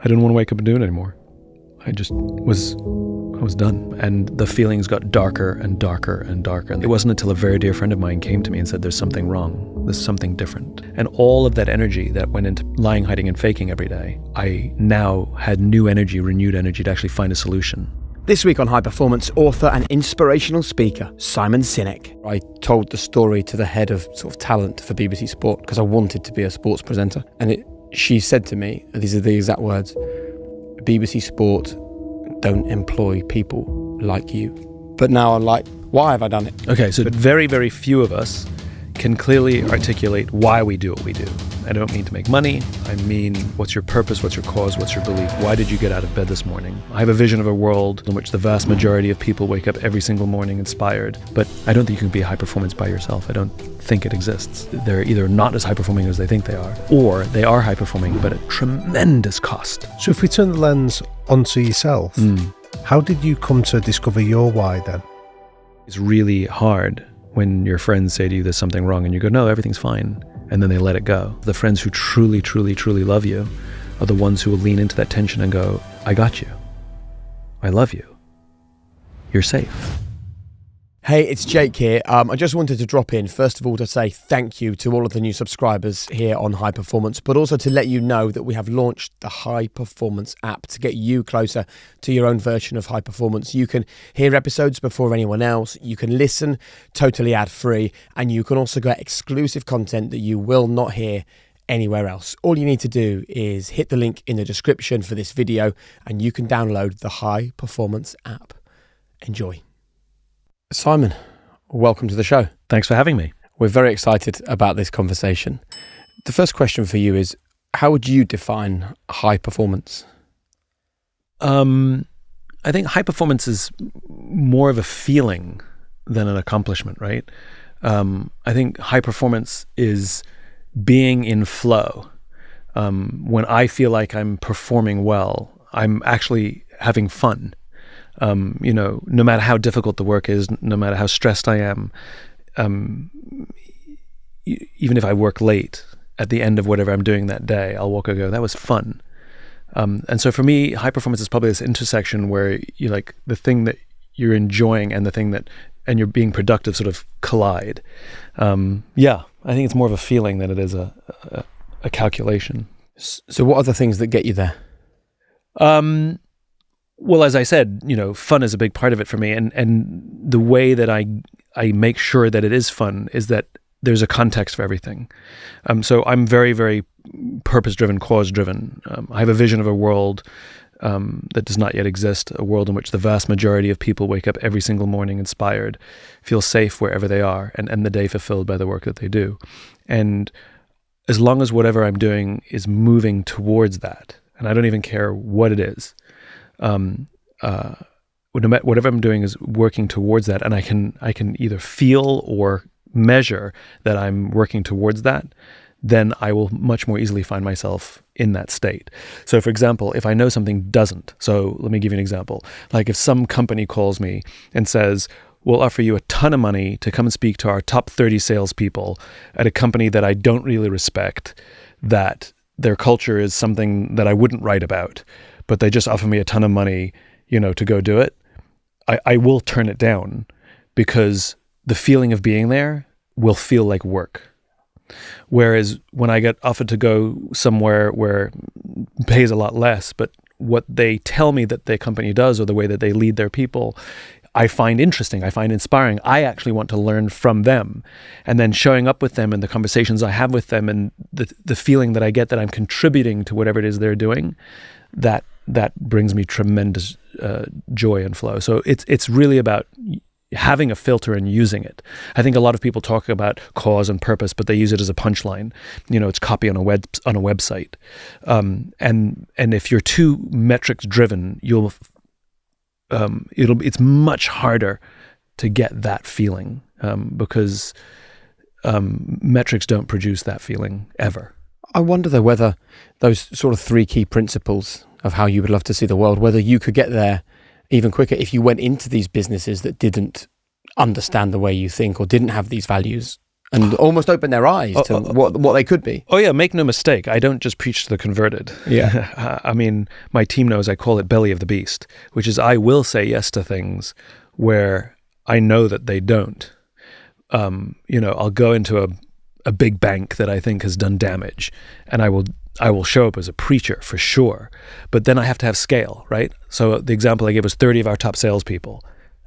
I didn't want to wake up and do it anymore. I was done. And the feelings got darker and darker and darker. And it wasn't until a very dear friend of mine came to me and said, there's something wrong. There's something different. And all of that energy that went into lying, hiding, and faking every day, I now had new energy, renewed energy to actually find a solution. This week on High Performance, author and inspirational speaker Simon Sinek. I told the story to the head of sort of talent for BBC Sport because I wanted to be a sports presenter. And she said to me, these are the exact words, BBC Sport don't employ people like you. But now I'm like, why have I done it? Okay, so very, very few of us can clearly articulate why we do what we do. I don't mean to make money. I mean, what's your purpose? What's your cause? What's your belief? Why did you get out of bed this morning? I have a vision of a world in which the vast majority of people wake up every single morning inspired. But I don't think you can be high performance by yourself. I don't think it exists. They're either not as high performing as they think they are, or they are high performing, but at tremendous cost. So if we turn the lens onto yourself, how did you come to discover your why then? It's really hard when your friends say to you there's something wrong and you go, no, everything's fine. And then they let it go. The friends who truly, truly, truly love you are the ones who will lean into that tension and go, I got you. I love you. You're safe. Hey, it's Jake here. I just wanted to drop in, first of all, to say thank you to all of the new subscribers here on High Performance, but also to let you know that we have launched the High Performance app to get you closer to your own version of high performance. You can hear episodes before anyone else, you can listen totally ad-free, and you can also get exclusive content that you will not hear anywhere else. All you need to do is hit the link in the description for this video, and you can download the High Performance app. Enjoy. Simon, welcome to the show. Thanks for having me. We're very excited about this conversation. The first question for you is, how would you define high performance? I think high performance is more of a feeling than an accomplishment, right? I think high performance is being in flow. When I feel like I'm performing well, I'm actually having fun. No matter how difficult the work is, no matter how stressed I am, even if I work late, at the end of whatever I'm doing that day, I'll walk and go, that was fun. And so for me, high performance is probably this intersection where you like the thing that you're enjoying and the thing that, and you're being productive sort of collide. I think it's more of a feeling than it is a calculation. So what are the things that get you there? Well, as I said, fun is a big part of it for me. And the way that I make sure that it is fun is that there's a context for everything. So I'm very, very purpose-driven, cause-driven. I have a vision of a world that does not yet exist, a world in which the vast majority of people wake up every single morning inspired, feel safe wherever they are, and end the day fulfilled by the work that they do. And as long as whatever I'm doing is moving towards that, and I don't even care what it is, whatever I'm doing is working towards that, and I can either feel or measure that I'm working towards that, then I will much more easily find myself in that state. So for example, if I know something doesn't, so let me give you an example. Like if some company calls me and says, we'll offer you a ton of money to come and speak to our top 30 salespeople at a company that I don't really respect, that their culture is something that I wouldn't write about, but they just offer me a ton of money, to go do it, I will turn it down because the feeling of being there will feel like work. Whereas when I get offered to go somewhere where it pays a lot less, but what they tell me that their company does or the way that they lead their people, I find interesting, I find inspiring. I actually want to learn from them. And then showing up with them and the conversations I have with them and the feeling that I get that I'm contributing to whatever it is they're doing, that brings me tremendous joy and flow. So it's really about having a filter and using it. I think a lot of people talk about cause and purpose, but they use it as a punchline. It's copy on a website. And if you're too metrics driven, it's much harder to get that feeling because metrics don't produce that feeling ever. I wonder though whether those sort of three key principles of how you would love to see the world, whether you could get there even quicker if you went into these businesses that didn't understand the way you think or didn't have these values and almost open their eyes to what they could be. Oh yeah, make no mistake. I don't just preach to the converted. Yeah. I mean, my team knows I call it belly of the beast, which is I will say yes to things where I know that they don't. I'll go into a big bank that I think has done damage, and I will show up as a preacher for sure. But then I have to have scale, right? So the example I gave was 30 of our top salespeople.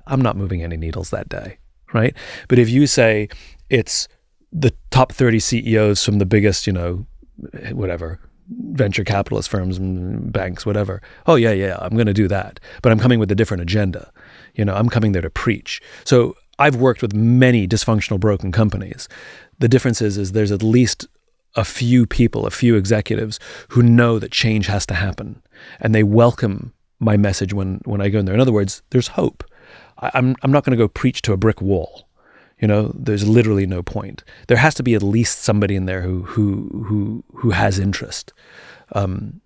I'm not moving any needles that day, right? But if you say it's the top 30 CEOs from the biggest, whatever, venture capitalist firms and banks, whatever. Oh yeah, I'm going to do that. But I'm coming with a different agenda. I'm coming there to preach. So I've worked with many dysfunctional, broken companies. The difference is there's at least a few people, a few executives who know that change has to happen, and they welcome my message when I go in there. In other words, there's hope. I'm not going to go preach to a brick wall. There's literally no point. There has to be at least somebody in there who has interest,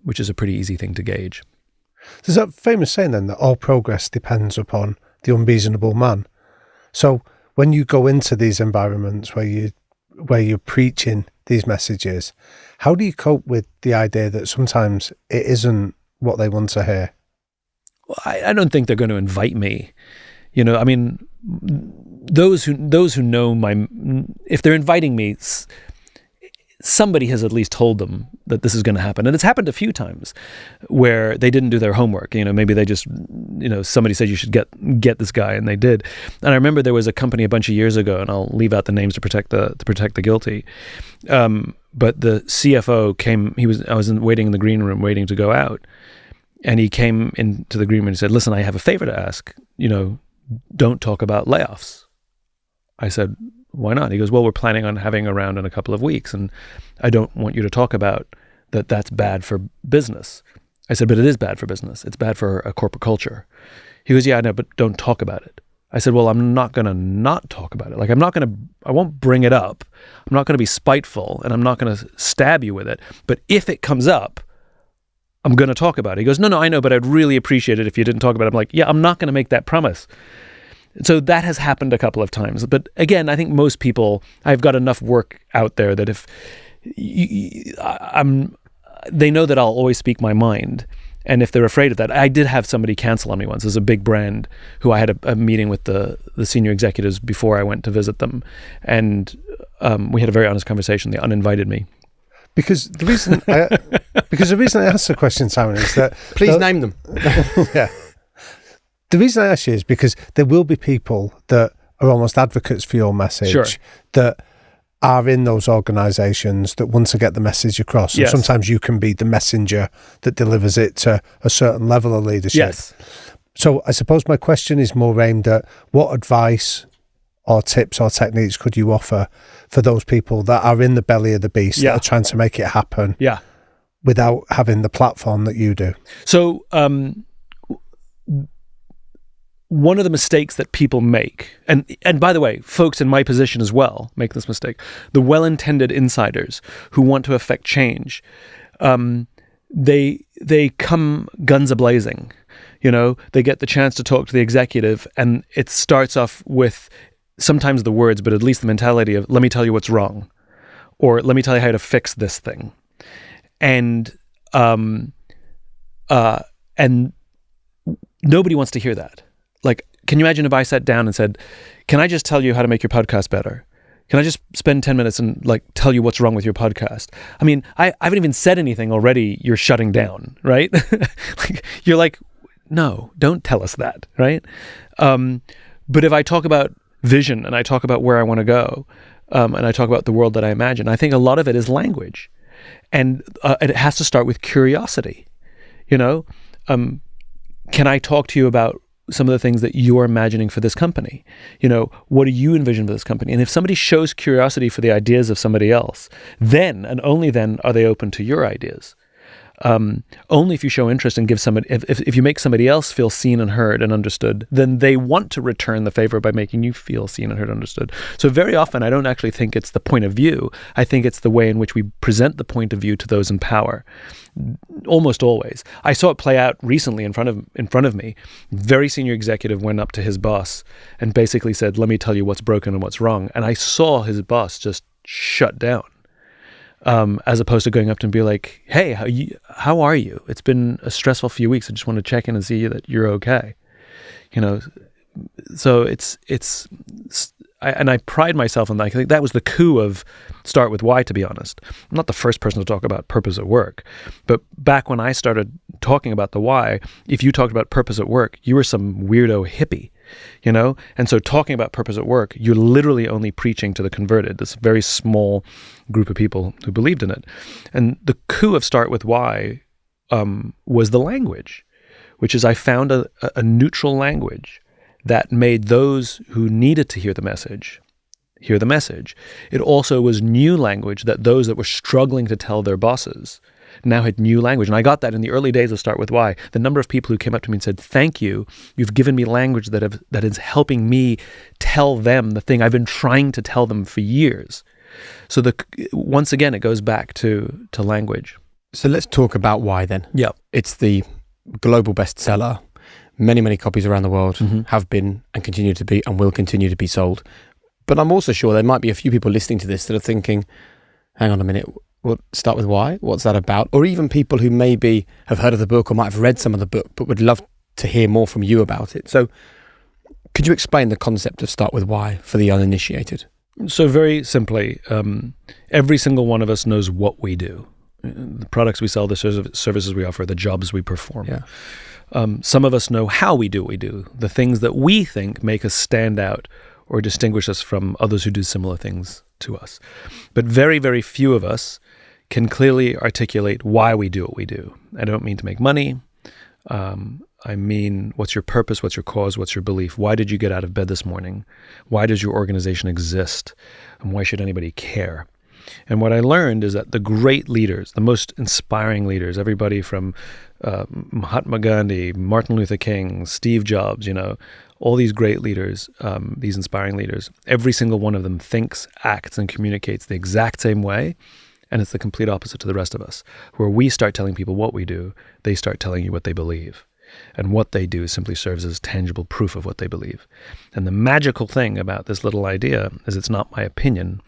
which is a pretty easy thing to gauge. There's that famous saying then that all progress depends upon the unreasonable man. So when you go into these environments where you're preaching these messages, how do you cope with the idea that sometimes it isn't what they want to hear? Well, I don't think they're going to invite me. I mean, those who know if they're inviting me, somebody has at least told them that this is going to happen. And it's happened a few times where they didn't do their homework. Maybe they just, somebody said you should get this guy, and they did. And I remember there was a company a bunch of years ago, and I'll leave out the names to protect the guilty. But the CFO came. I was waiting in the green room, waiting to go out, and he came into the green room and he said, "Listen, I have a favor to ask. Don't talk about layoffs." I said, "Why not?" He goes, "Well, we're planning on having a round in a couple of weeks, and I don't want you to talk about that. That's bad for business." I said, "But it is bad for business. It's bad for a corporate culture." He goes, "Yeah, I know, but don't talk about it." I said, "Well, I'm not going to not talk about it. Like, I won't bring it up. I'm not going to be spiteful, and I'm not going to stab you with it. But if it comes up, I'm going to talk about it." He goes, No, I know, but I'd really appreciate it if you didn't talk about it." I'm like, "Yeah, I'm not going to make that promise." So that has happened a couple of times. But again, I think most people, I've got enough work out there that if they know that I'll always speak my mind. And if they're afraid of that, I did have somebody cancel on me once. There's a big brand who I had a meeting with the senior executives before I went to visit them. And we had a very honest conversation. They uninvited me. Because the reason I asked the question, Simon, is that Please name them. Yeah. The reason I ask you is because there will be people that are almost advocates for your message, sure, that are in those organisations that want to get the message across. Yes. And sometimes you can be the messenger that delivers it to a certain level of leadership. Yes. So I suppose my question is more aimed at what advice or tips or techniques could you offer for those people that are in the belly of the beast, that are trying to make it happen without having the platform that you do? So one of the mistakes that people make, and by the way, folks in my position as well make this mistake, the well-intended insiders who want to affect change, they come guns a-blazing. They get the chance to talk to the executive, and it starts off with sometimes the words, but at least the mentality of, let me tell you what's wrong, or let me tell you how to fix this thing. And nobody wants to hear that. Like, can you imagine if I sat down and said, "Can I just tell you how to make your podcast better? Can I just spend 10 minutes and tell you what's wrong with your podcast?" I mean, I haven't even said anything already. You're shutting down, right? You're like, no, don't tell us that, right? But if I talk about vision and I talk about where I want to go, and I talk about the world that I imagine, I think a lot of it is language. And it has to start with curiosity. Can I talk to you about some of the things that you're imagining for this company? What do you envision for this company? And if somebody shows curiosity for the ideas of somebody else, then and only then are they open to your ideas. Only if you show interest and give somebody, if you make somebody else feel seen and heard and understood, then they want to return the favor by making you feel seen and heard and understood. So very often, I don't actually think it's the point of view. I think it's the way in which we present the point of view to those in power. Almost always. I saw it play out recently in front of me. Very senior executive went up to his boss and basically said, "Let me tell you what's broken and what's wrong." And I saw his boss just shut down. As opposed to going up to him and be like, "Hey, how are you? It's been a stressful few weeks. I just want to check in and see that you're okay." So I pride myself on that. I think that was the coup of Start With Why, to be honest. I'm not the first person to talk about purpose at work, but back when I started talking about the why, if you talked about purpose at work, you were some weirdo hippie, And so talking about purpose at work, you're literally only preaching to the converted, this very small group of people who believed in it. And the coup of Start With Why was the language, which is I found a neutral language that made those who needed to hear the message hear the message. It also was new language that those that were struggling to tell their bosses now had new language. And I got that in the early days of Start With Why. The number of people who came up to me and said, "Thank you. You've given me language that is helping me tell them the thing I've been trying to tell them for years." So once again, it goes back to language. So let's talk about why then. Yeah. It's the global bestseller. Many, many copies around the world have been and continue to be and will continue to be sold. But I'm also sure there might be a few people listening to this that are thinking, hang on a minute, we'll Start With Why? What's that about? Or even people who maybe have heard of the book or might have read some of the book, but would love to hear more from you about it. So could you explain the concept of Start With Why for the uninitiated? So very simply, every single one of us knows what we do. The products we sell, the services we offer, the jobs we perform. Yeah. Some of us know how we do what we do, the things that we think make us stand out or distinguish us from others who do similar things to us. But very, very few of us can clearly articulate why we do what we do. I don't mean to make money. I mean, what's your purpose? What's your cause? What's your belief? Why did you get out of bed this morning? Why does your organization exist? And why should anybody care? And what I learned is that the great leaders, the most inspiring leaders, everybody from Mahatma Gandhi, Martin Luther King, Steve Jobs, all these great leaders, these inspiring leaders, every single one of them thinks, acts, and communicates the exact same way. And it's the complete opposite to the rest of us. Where we start telling people what we do, they start telling you what they believe. And what they do simply serves as tangible proof of what they believe. And the magical thing about this little idea is it's not my opinion.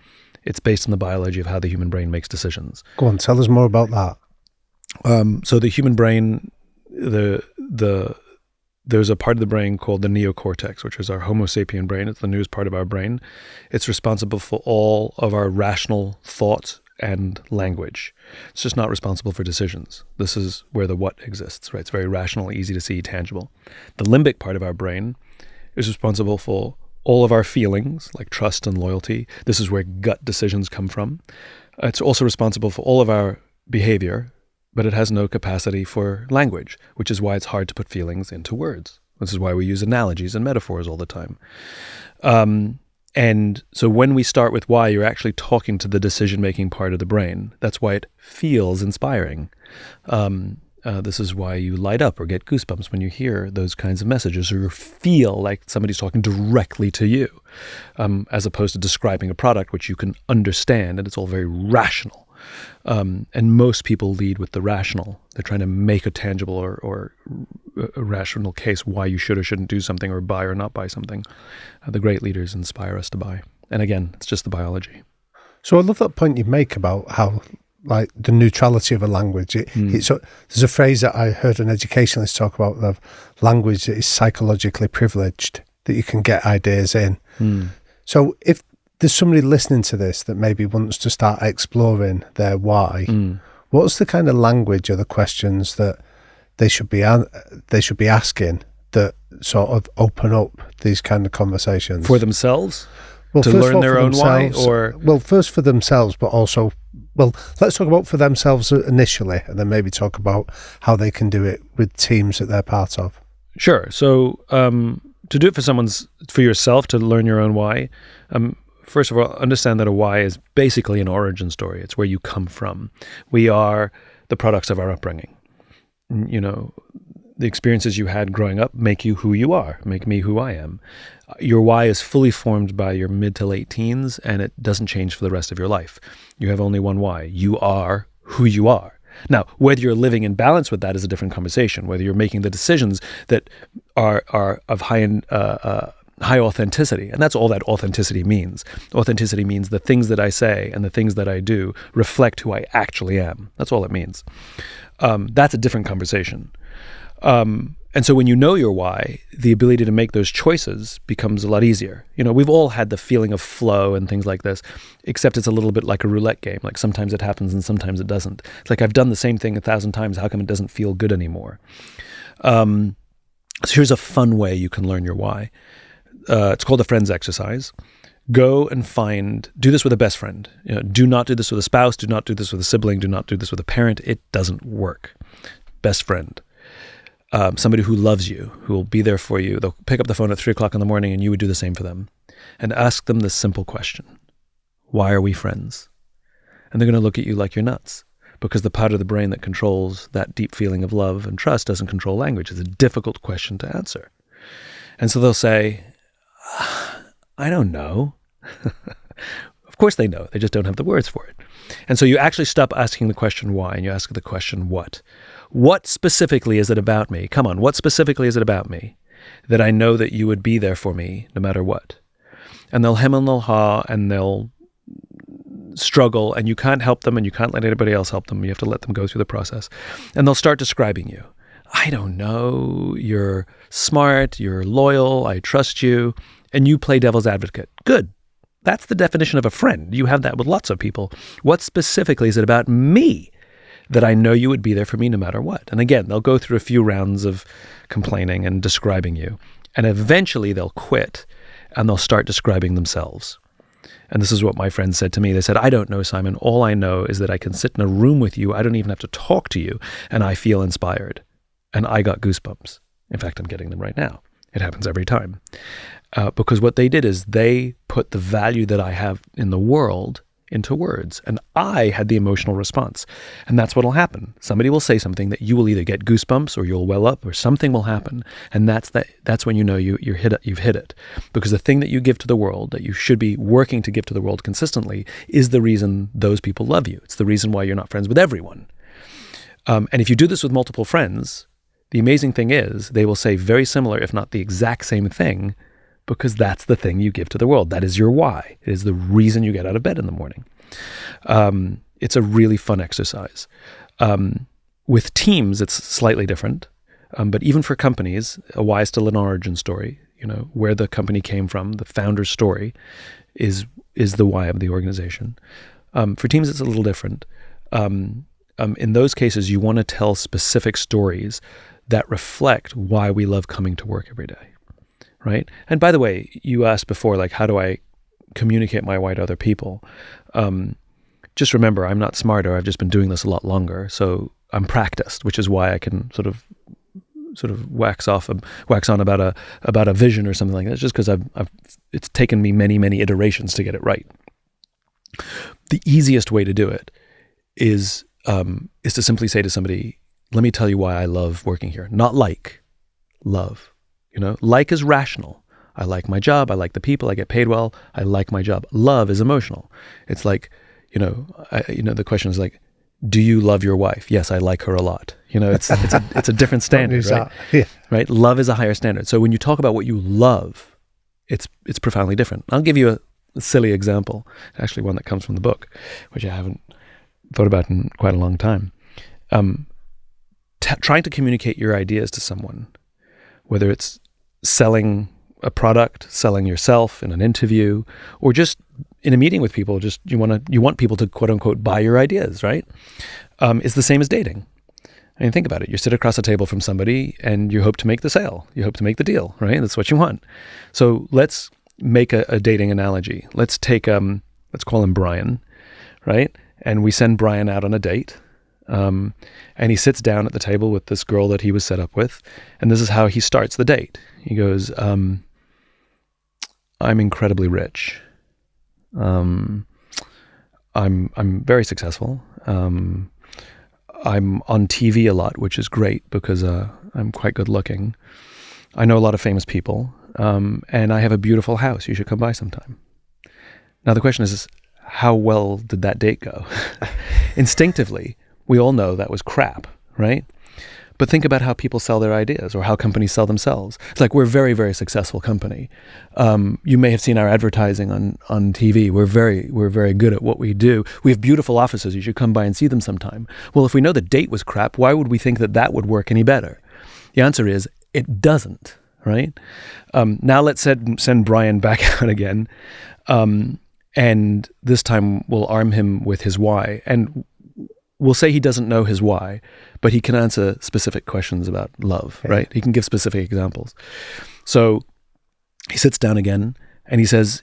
It's based on the biology of how the human brain makes decisions. Go on, tell us more about that. So the human brain, there's a part of the brain called the neocortex, which is our Homo sapien brain. It's the newest part of our brain. It's responsible for all of our rational thoughts and language. It's just not responsible for decisions. This is where the what exists, right? It's very rational, easy to see, tangible. The limbic part of our brain is responsible for all of our feelings, like trust and loyalty. This is where gut decisions come from. It's also responsible for all of our behavior, but it has no capacity for language, which is why it's hard to put feelings into words. This is why we use analogies and metaphors all the time. And so when we start with why, you're actually talking to the decision-making part of the brain. That's why it feels inspiring. This is why you light up or get goosebumps when you hear those kinds of messages, or feel like somebody's talking directly to you, as opposed to describing a product which you can understand, and it's all very rational. And most people lead with the rational. They're trying to make a tangible or a rational case why you should or shouldn't do something or buy or not buy something. The great leaders inspire us to buy. And again, it's just the biology. So I love that point you make about how, like, the neutrality of a language. There's a phrase that I heard an educationalist talk about, of language that is psychologically privileged, that you can get ideas in. So if there's somebody listening to this that maybe wants to start exploring their why, what's the kind of language or the questions that they should be asking that sort of open up these kind of conversations for themselves? Well, to learn their own why? Or first for themselves, but also, let's talk about for themselves initially, and then maybe talk about how they can do it with teams that they're part of. Sure. So to do it for yourself, to learn your own why, first of all, understand that a why is basically an origin story. It's where you come from. We are the products of our upbringing. You know, the experiences you had growing up make you who you are, make me who I am. Your why is fully formed by your mid to late teens, and it doesn't change for the rest of your life. You have only one why. You are who you are. Now, whether you're living in balance with that is a different conversation. Whether you're making the decisions that are of high authenticity, and that's all that authenticity means. Authenticity means the things that I say and the things that I do reflect who I actually am. That's all it means. That's a different conversation. And so when you know your why, the ability to make those choices becomes a lot easier. You know, we've all had the feeling of flow and things like this, except it's a little bit like a roulette game. Like sometimes it happens and sometimes it doesn't. It's like I've done the same thing 1,000 times. How come it doesn't feel good anymore? So here's a fun way you can learn your why. It's called the friends exercise. Go and do this with a best friend. You know, do not do this with a spouse. Do not do this with a sibling. Do not do this with a parent. It doesn't work. Best friend. Somebody who loves you, who will be there for you. They'll pick up the phone at 3 o'clock in the morning and you would do the same for them. And ask them this simple question. Why are we friends? And they're going to look at you like you're nuts, because the part of the brain that controls that deep feeling of love and trust doesn't control language. It's a difficult question to answer. And so they'll say, I don't know. Of course they know. They just don't have the words for it. And so you actually stop asking the question why and you ask the question what. What specifically is it about me? Come on, what specifically is it about me that I know that you would be there for me no matter what? And they'll hem and they'll haw and they'll struggle, and you can't help them and you can't let anybody else help them. You have to let them go through the process. And they'll start describing you. I don't know, you're smart, you're loyal, I trust you, and you play devil's advocate. Good. That's the definition of a friend. You have that with lots of people. What specifically is it about me that I know you would be there for me no matter what? And again, they'll go through a few rounds of complaining and describing you. And eventually they'll quit and they'll start describing themselves. And this is what my friends said to me. They said, I don't know, Simon. All I know is that I can sit in a room with you. I don't even have to talk to you. And I feel inspired. And I got goosebumps. In fact, I'm getting them right now. It happens every time. Because what they did is they put the value that I have in the world into words, and I had the emotional response. And that's what'll happen. Somebody will say something that you will either get goosebumps or you'll well up or something will happen. And that's when you know you've hit it. Because the thing that you give to the world, that you should be working to give to the world consistently, is the reason those people love you. It's the reason why you're not friends with everyone. And if you do this with multiple friends, the amazing thing is they will say very similar, if not the exact same thing, because that's the thing you give to the world. That is your why. It is the reason you get out of bed in the morning. It's a really fun exercise. With teams, it's slightly different. But even for companies, a why is still an origin story. You know, where the company came from, the founder's story is the why of the organization. For teams, it's a little different. In those cases, you want to tell specific stories that reflect why we love coming to work every day. Right? And by the way, you asked before, like, how do I communicate my why to other people? Just remember, I'm not smarter. I've just been doing this a lot longer. So I'm practiced, which is why I can sort of wax on about a vision or something like that. It's just because it's taken me many, many iterations to get it right. The easiest way to do it is to simply say to somebody, let me tell you why I love working here. Not like, love. You know, like is rational. I like my job. I like the people. I get paid well. I like my job. Love is emotional. It's like, the question is like, do you love your wife? Yes, I like her a lot. You know, it's a different standard, right? Yeah. Right? Love is a higher standard. So when you talk about what you love, it's profoundly different. I'll give you a silly example, actually one that comes from the book, which I haven't thought about in quite a long time. Trying to communicate your ideas to someone, whether it's selling a product, selling yourself in an interview, or just in a meeting with people, just you want people to quote unquote buy your ideas, right? It's the same as dating. I mean, think about it. You sit across a table from somebody and you hope to make the sale. You hope to make the deal, right? That's what you want. So let's make a dating analogy. Let's call him Brian, right? And we send Brian out on a date. And he sits down at the table with this girl that he was set up with. And this is how he starts the date. He goes, I'm incredibly rich. I'm very successful. I'm on TV a lot, which is great because I'm quite good looking. I know a lot of famous people, and I have a beautiful house. You should come by sometime. Now the question is how well did that date go? Instinctively, we all know that was crap, right? But think about how people sell their ideas or how companies sell themselves. It's like we're a very, very successful company. You may have seen our advertising on TV. We're very good at what we do. We have beautiful offices. You should come by and see them sometime. Well, if we know the date was crap, why would we think that would work any better? The answer is it doesn't, right? Now let's send Brian back out again. And this time we'll arm him with his why. And we'll say he doesn't know his why, but he can answer specific questions about love, right? He can give specific examples. So he sits down again and he says,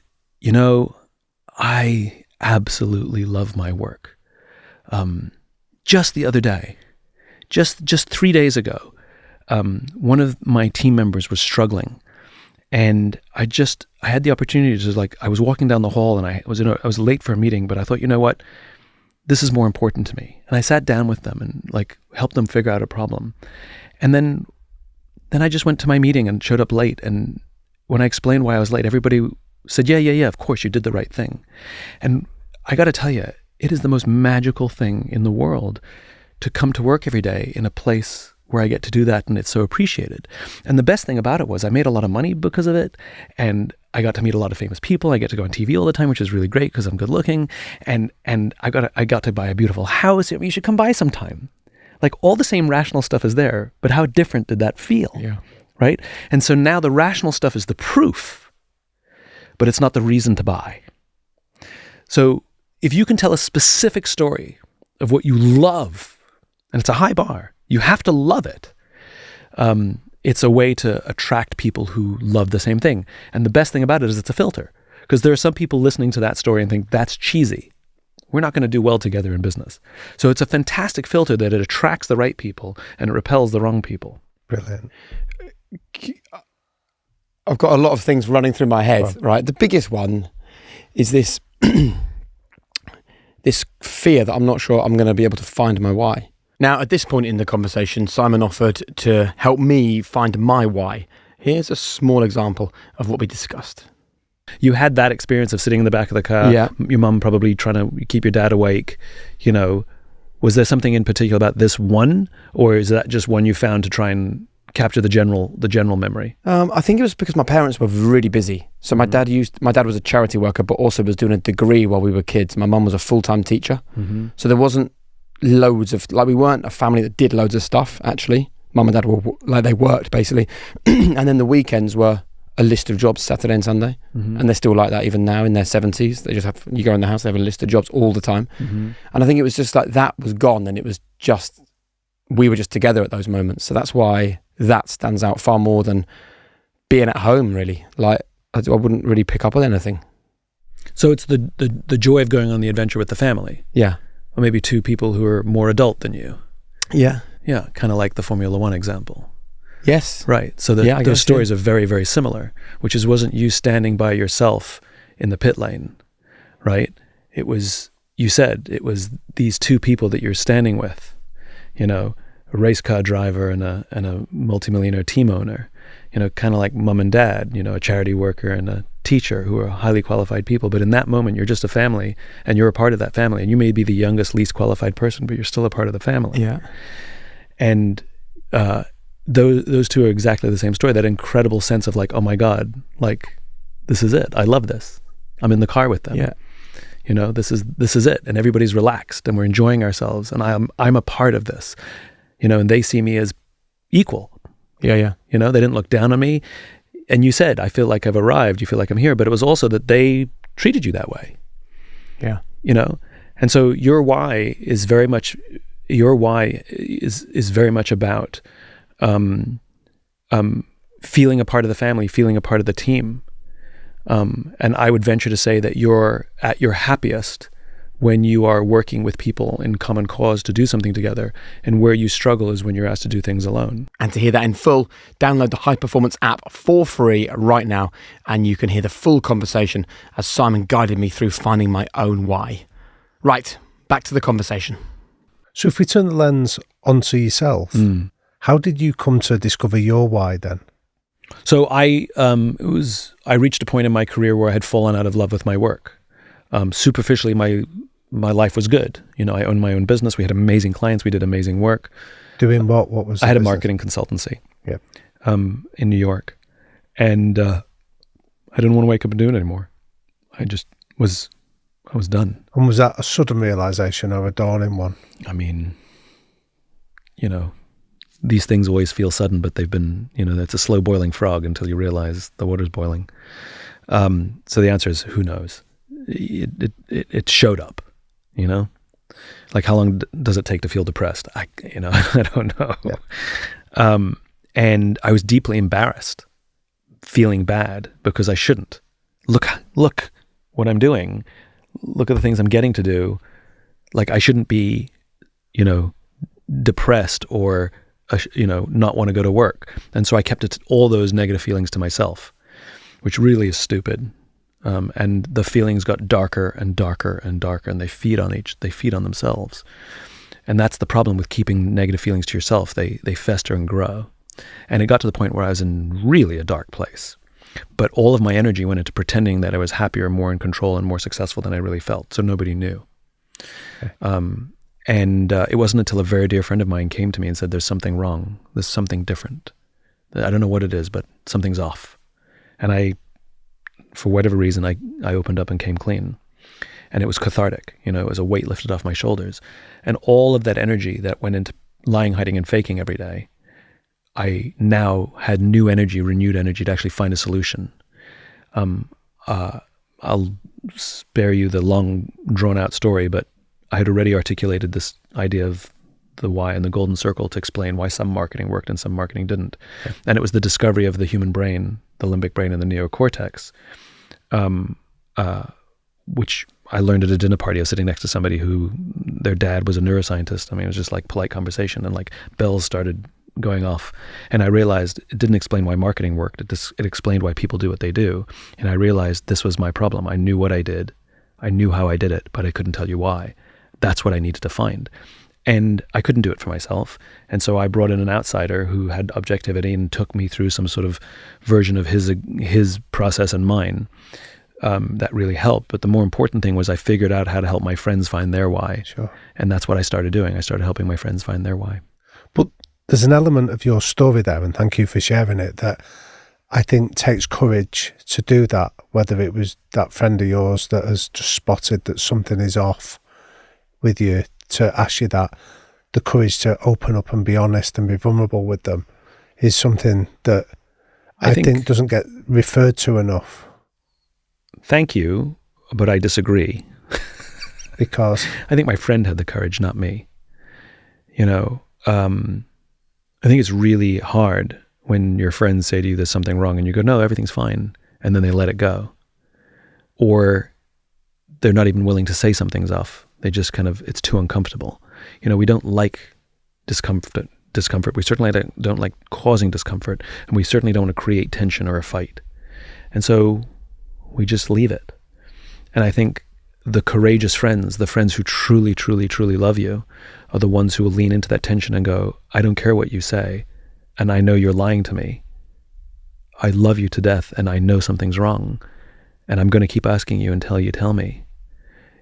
I absolutely love my work. Just the other day, just 3 days ago, one of my team members was struggling. And I had the opportunity to I was walking down the hall and I was late for a meeting, but I thought, you know what? This is more important to me. And I sat down with them and helped them figure out a problem. And then I just went to my meeting and showed up late. And when I explained why I was late, everybody said, yeah, of course, you did the right thing. And I got to tell you, it is the most magical thing in the world to come to work every day in a place where I get to do that and it's so appreciated. And the best thing about it was I made a lot of money because of it, and I got to meet a lot of famous people. I get to go on TV all the time, which is really great because I'm good looking, and I got to buy a beautiful house. You should come by sometime. All the same rational stuff is there, but how different did that feel? Yeah. Right? And so now the rational stuff is the proof, but it's not the reason to buy. So if you can tell a specific story of what you love, and it's a high bar, you have to love it. It's a way to attract people who love the same thing. And the best thing about it is it's a filter. Because there are some people listening to that story and think, that's cheesy. We're not going to do well together in business. So it's a fantastic filter that it attracts the right people and it repels the wrong people. Brilliant. I've got a lot of things running through my head, right? The biggest one is this, this fear that I'm not sure I'm going to be able to find my why. Now, at this point in the conversation, Simon offered to help me find my why. Here's a small example of what we discussed. You had that experience of sitting in the back of the car, your mum probably trying to keep your dad awake. Was there something in particular about this one, or is that just one you found to try and capture the general memory? I think it was because my parents were really busy. So my dad was a charity worker, but also was doing a degree while we were kids. My mum was a full-time teacher. Mm-hmm. So there wasn't loads of, we weren't a family that did loads of stuff, actually. Mum and dad were, they worked, basically. And then the weekends were a list of jobs, Saturday and Sunday. Mm-hmm. And they're still like that even now in their 70s. They just have, you go in the house, they have a list of jobs all the time. Mm-hmm. And I think it was just that was gone, and it was just, we were just together at those moments. So that's why that stands out far more than being at home, really. I wouldn't really pick up on anything. So it's the joy of going on the adventure with the family. Yeah. Or maybe two people who are more adult than you. Yeah. Yeah, kind of like the Formula One example. Yes. Right. So those stories are very, very similar, which wasn't you standing by yourself in the pit lane, right? It was these two people that you're standing with, a race car driver and a multimillionaire team owner, kind of like mom and dad, a charity worker and a teacher who are highly qualified people. But in that moment, you're just a family and you're a part of that family. And you may be the youngest, least qualified person, but you're still a part of the family. Yeah. And those two are exactly the same story. That incredible sense of oh my God, this is it. I love this. I'm in the car with them. Yeah. This is it. And everybody's relaxed and we're enjoying ourselves. And I'm a part of this, and they see me as equal. Yeah. Yeah. They didn't look down on me. And you said, I feel like I've arrived. You feel like I'm here. But it was also that they treated you that way. Yeah. And so your why is very much about feeling a part of the family, feeling a part of the team. And I would venture to say that you're at your happiest when you are working with people in common cause to do something together, and where you struggle is when you're asked to do things alone. And to hear that in full, download the High Performance app for free right now, and you can hear the full conversation as Simon guided me through finding my own why. Right, back to the conversation. So if we turn the lens onto yourself, how did you come to discover your why then? So I reached a point in my career where I had fallen out of love with my work. Superficially, my life was good. You know, I owned my own business. We had amazing clients. We did amazing work. Doing what? What was? I had a marketing consultancy. Yeah. In New York, and I didn't want to wake up and do it anymore. I was done. And was that a sudden realization or a dawning one? I mean, you know, these things always feel sudden, but they've been, you know, it's a slow boiling frog until you realize the water's boiling. So the answer is, who knows? It showed up, you know? Like, how long does it take to feel depressed? I don't know. Yeah. And I was deeply embarrassed, feeling bad because I shouldn't. Look what I'm doing. Look at the things I'm getting to do. Like, I shouldn't be, you know, depressed or, you know, not want to go to work. And so I kept all those negative feelings to myself, which really is stupid. And the feelings got darker and darker and darker, and they feed on themselves. And that's the problem with keeping negative feelings to yourself. They fester and grow. And it got to the point where I was in really a dark place. But all of my energy went into pretending that I was happier, more in control, and more successful than I really felt. So nobody knew. Okay. And it wasn't until a very dear friend of mine came to me and said, there's something wrong. There's something different. I don't know what it is, but something's off. And for whatever reason, I opened up and came clean. And it was cathartic. You know, it was a weight lifted off my shoulders. And all of that energy that went into lying, hiding, and faking every day, I now had new energy, renewed energy to actually find a solution. I'll spare you the long, drawn-out story, but I had already articulated this idea of the why and the golden circle to explain why some marketing worked and some marketing didn't. Okay. And it was the discovery of the human brain, the limbic brain and the neocortex, which I learned at a dinner party. I was sitting next to somebody who their dad was a neuroscientist. I mean, it was just like polite conversation, and like bells started going off. And I realized it didn't explain why marketing worked. It explained why people do what they do. And I realized this was my problem. I knew what I did. I knew how I did it, but I couldn't tell you why. That's what I needed to find. And I couldn't do it for myself. And so I brought in an outsider who had objectivity and took me through some sort of version of his process and mine. That really helped. But the more important thing was I figured out how to help my friends find their why. Sure. And that's what I started doing. I started helping my friends find their why. But there's an element of your story there, and thank you for sharing it, that I think takes courage to do that, whether it was that friend of yours that has just spotted that something is off with you, to ask you that, the courage to open up and be honest and be vulnerable with them is something that I think doesn't get referred to enough. Thank you, but I disagree. Because? I think my friend had the courage, not me. You know, I think it's really hard when your friends say to you there's something wrong and you go, no, everything's fine, and then they let it go. Or they're not even willing to say something's off. They just it's too uncomfortable. You know, we don't like discomfort. We certainly don't like causing discomfort, and we certainly don't want to create tension or a fight. And so we just leave it. And I think the courageous friends, the friends who truly, truly, truly love you, are the ones who will lean into that tension and go, I don't care what you say, and I know you're lying to me. I love you to death, and I know something's wrong, and I'm going to keep asking you until you tell me,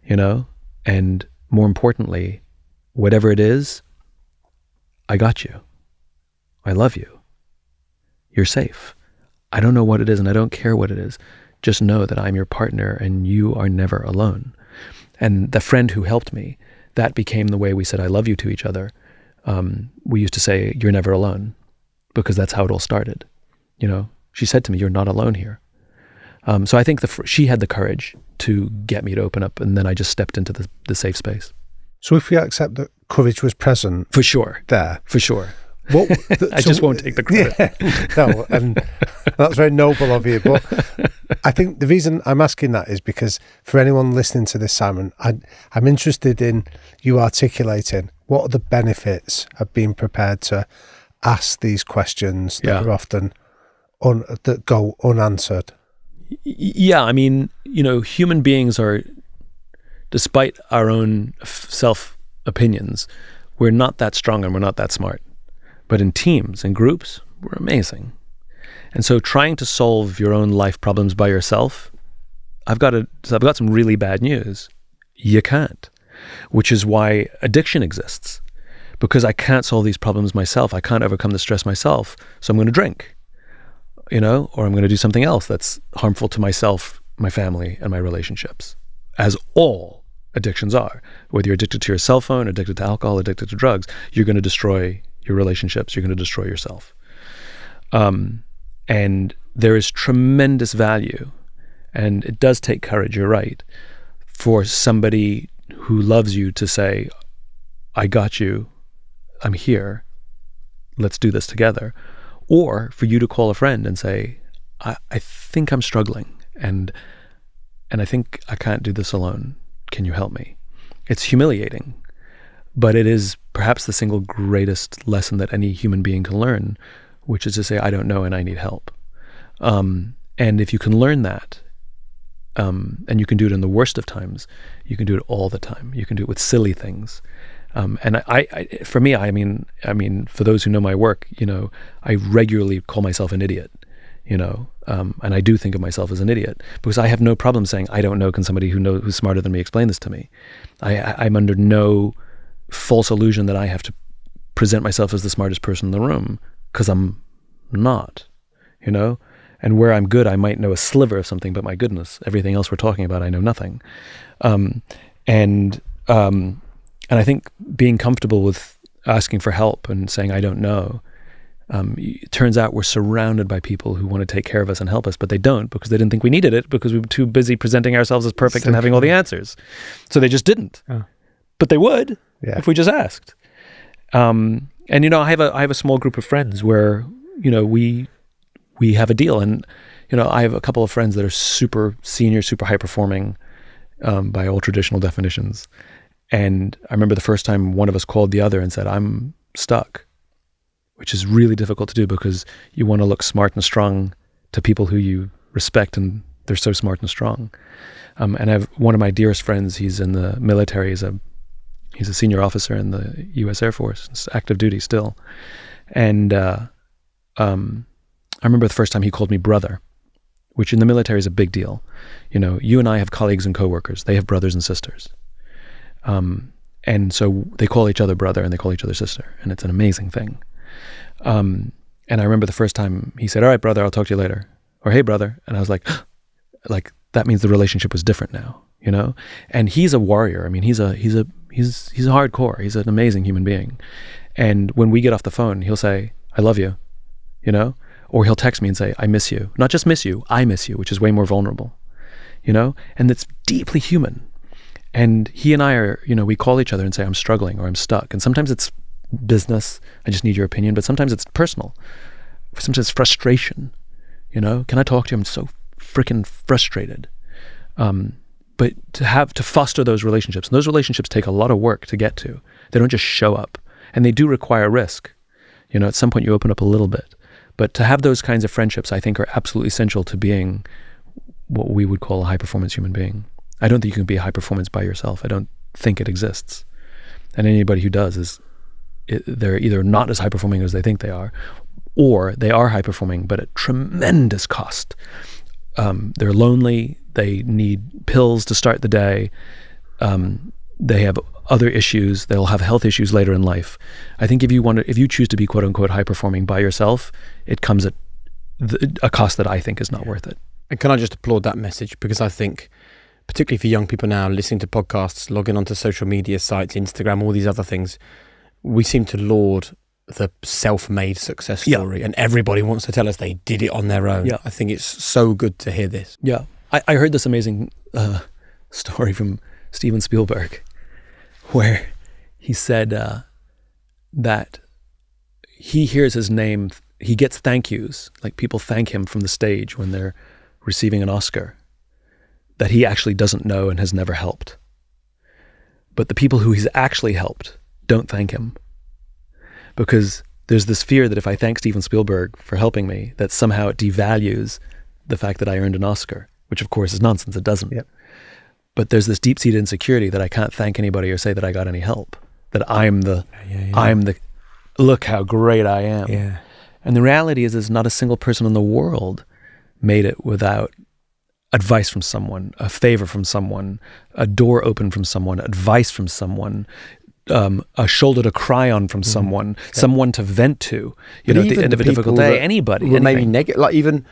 you know? And more importantly, whatever it is, I got you. I love you. You're safe. I don't know what it is, and I don't care what it is. Just know that I'm your partner, and you are never alone. And the friend who helped me, that became the way we said I love you to each other. We used to say, you're never alone, because that's how it all started. You know, she said to me, you're not alone here. So I think she had the courage to get me to open up, and then I just stepped into the safe space. So if we accept that courage was present, for sure, there, for sure. I just won't take the credit. Yeah, no, and that's very noble of you. But I think the reason I'm asking that is because for anyone listening to this, Simon, I'm interested in you articulating what are the benefits of being prepared to ask these questions that are often that go unanswered. Yeah, I mean, you know, human beings are, despite our own self opinions, we're not that strong and we're not that smart. But in teams and groups, we're amazing. And so trying to solve your own life problems by yourself, I've got some really bad news. You can't, which is why addiction exists. Because I can't solve these problems myself. I can't overcome the stress myself. So I'm going to drink, or I'm going to do something else that's harmful to myself, my family, and my relationships, as all addictions are. Whether you're addicted to your cell phone, addicted to alcohol, addicted to drugs, you're going to destroy your relationships. You're going to destroy yourself. And there is tremendous value, and it does take courage, you're right, for somebody who loves you to say, I got you, I'm here, let's do this together. Or for you to call a friend and say, I think I'm struggling, and I think I can't do this alone. Can you help me? It's humiliating, but it is perhaps the single greatest lesson that any human being can learn, which is to say, I don't know and I need help. And if you can learn that, and you can do it in the worst of times, you can do it all the time. You can do it with silly things. And for me, I mean, for those who know my work, I regularly call myself an idiot, and I do think of myself as an idiot because I have no problem saying, I don't know, can somebody who's smarter than me explain this to me? I'm under no false illusion that I have to present myself as the smartest person in the room, because I'm not, and where I'm good, I might know a sliver of something, but my goodness, everything else we're talking about, I know nothing. And I think being comfortable with asking for help and saying, I don't know, it turns out we're surrounded by people who want to take care of us and help us, but they don't, because they didn't think we needed it, because we were too busy presenting ourselves as perfect and having all the answers. So they just didn't. Oh. But they would if we just asked. And I have a small group of friends where we have a deal, and I have a couple of friends that are super senior, super high performing by all traditional definitions. And I remember the first time one of us called the other and said, I'm stuck, which is really difficult to do because you want to look smart and strong to people who you respect, and they're so smart and strong. And I have one of my dearest friends, he's in the military, he's a senior officer in the U.S. Air Force, it's active duty still. And I remember the first time he called me brother, which in the military is a big deal. You and I have colleagues and coworkers, they have brothers and sisters. And so they call each other brother and they call each other sister, and it's an amazing thing. And I remember the first time he said, all right, brother, I'll talk to you later. Or, hey, brother. And I was like, that means the relationship was different now, and he's a warrior. I mean, he's hardcore. He's an amazing human being. And when we get off the phone, he'll say, I love you, or he'll text me and say, I miss you. Not just miss you, I miss you, which is way more vulnerable, and it's deeply human. And he and I are, we call each other and say, I'm struggling or I'm stuck. And sometimes it's business, I just need your opinion, but sometimes it's personal. Sometimes it's frustration, can I talk to you? I'm so freaking frustrated. But to foster those relationships, and those relationships take a lot of work to get to. They don't just show up, and they do require risk. At some point you open up a little bit. But to have those kinds of friendships, I think, are absolutely essential to being what we would call a high-performance human being. I don't think you can be a high performance by yourself. I don't think it exists. And anybody who does they're either not as high performing as they think they are, or they are high performing, but at tremendous cost. They're lonely. They need pills to start the day. They have other issues. They'll have health issues later in life. I think if you choose to be quote unquote high performing by yourself, it comes at a cost that I think is not worth it. And can I just applaud that message? Because I think, particularly for young people now listening to podcasts, logging onto social media sites, Instagram, all these other things, we seem to laud the self-made success story, and everybody wants to tell us they did it on their own. I think it's so good to hear this. I heard this amazing story from Steven Spielberg where he said that he hears his name, he gets thank yous, like people thank him from the stage when they're receiving an Oscar, that he actually doesn't know and has never helped. But the people who he's actually helped don't thank him, because there's this fear that if I thank Steven Spielberg for helping me, that somehow it devalues the fact that I earned an Oscar, which of course is nonsense. It doesn't. But there's this deep-seated insecurity that I can't thank anybody or say that I got any help. that I'm the look how great I am. Yeah. And the reality is not a single person in the world made it without advice from someone, a favor from someone, a door open from someone, advice from someone, a shoulder to cry on from someone, someone to vent to, at the end of a difficult day, anybody. Maybe negative, like even,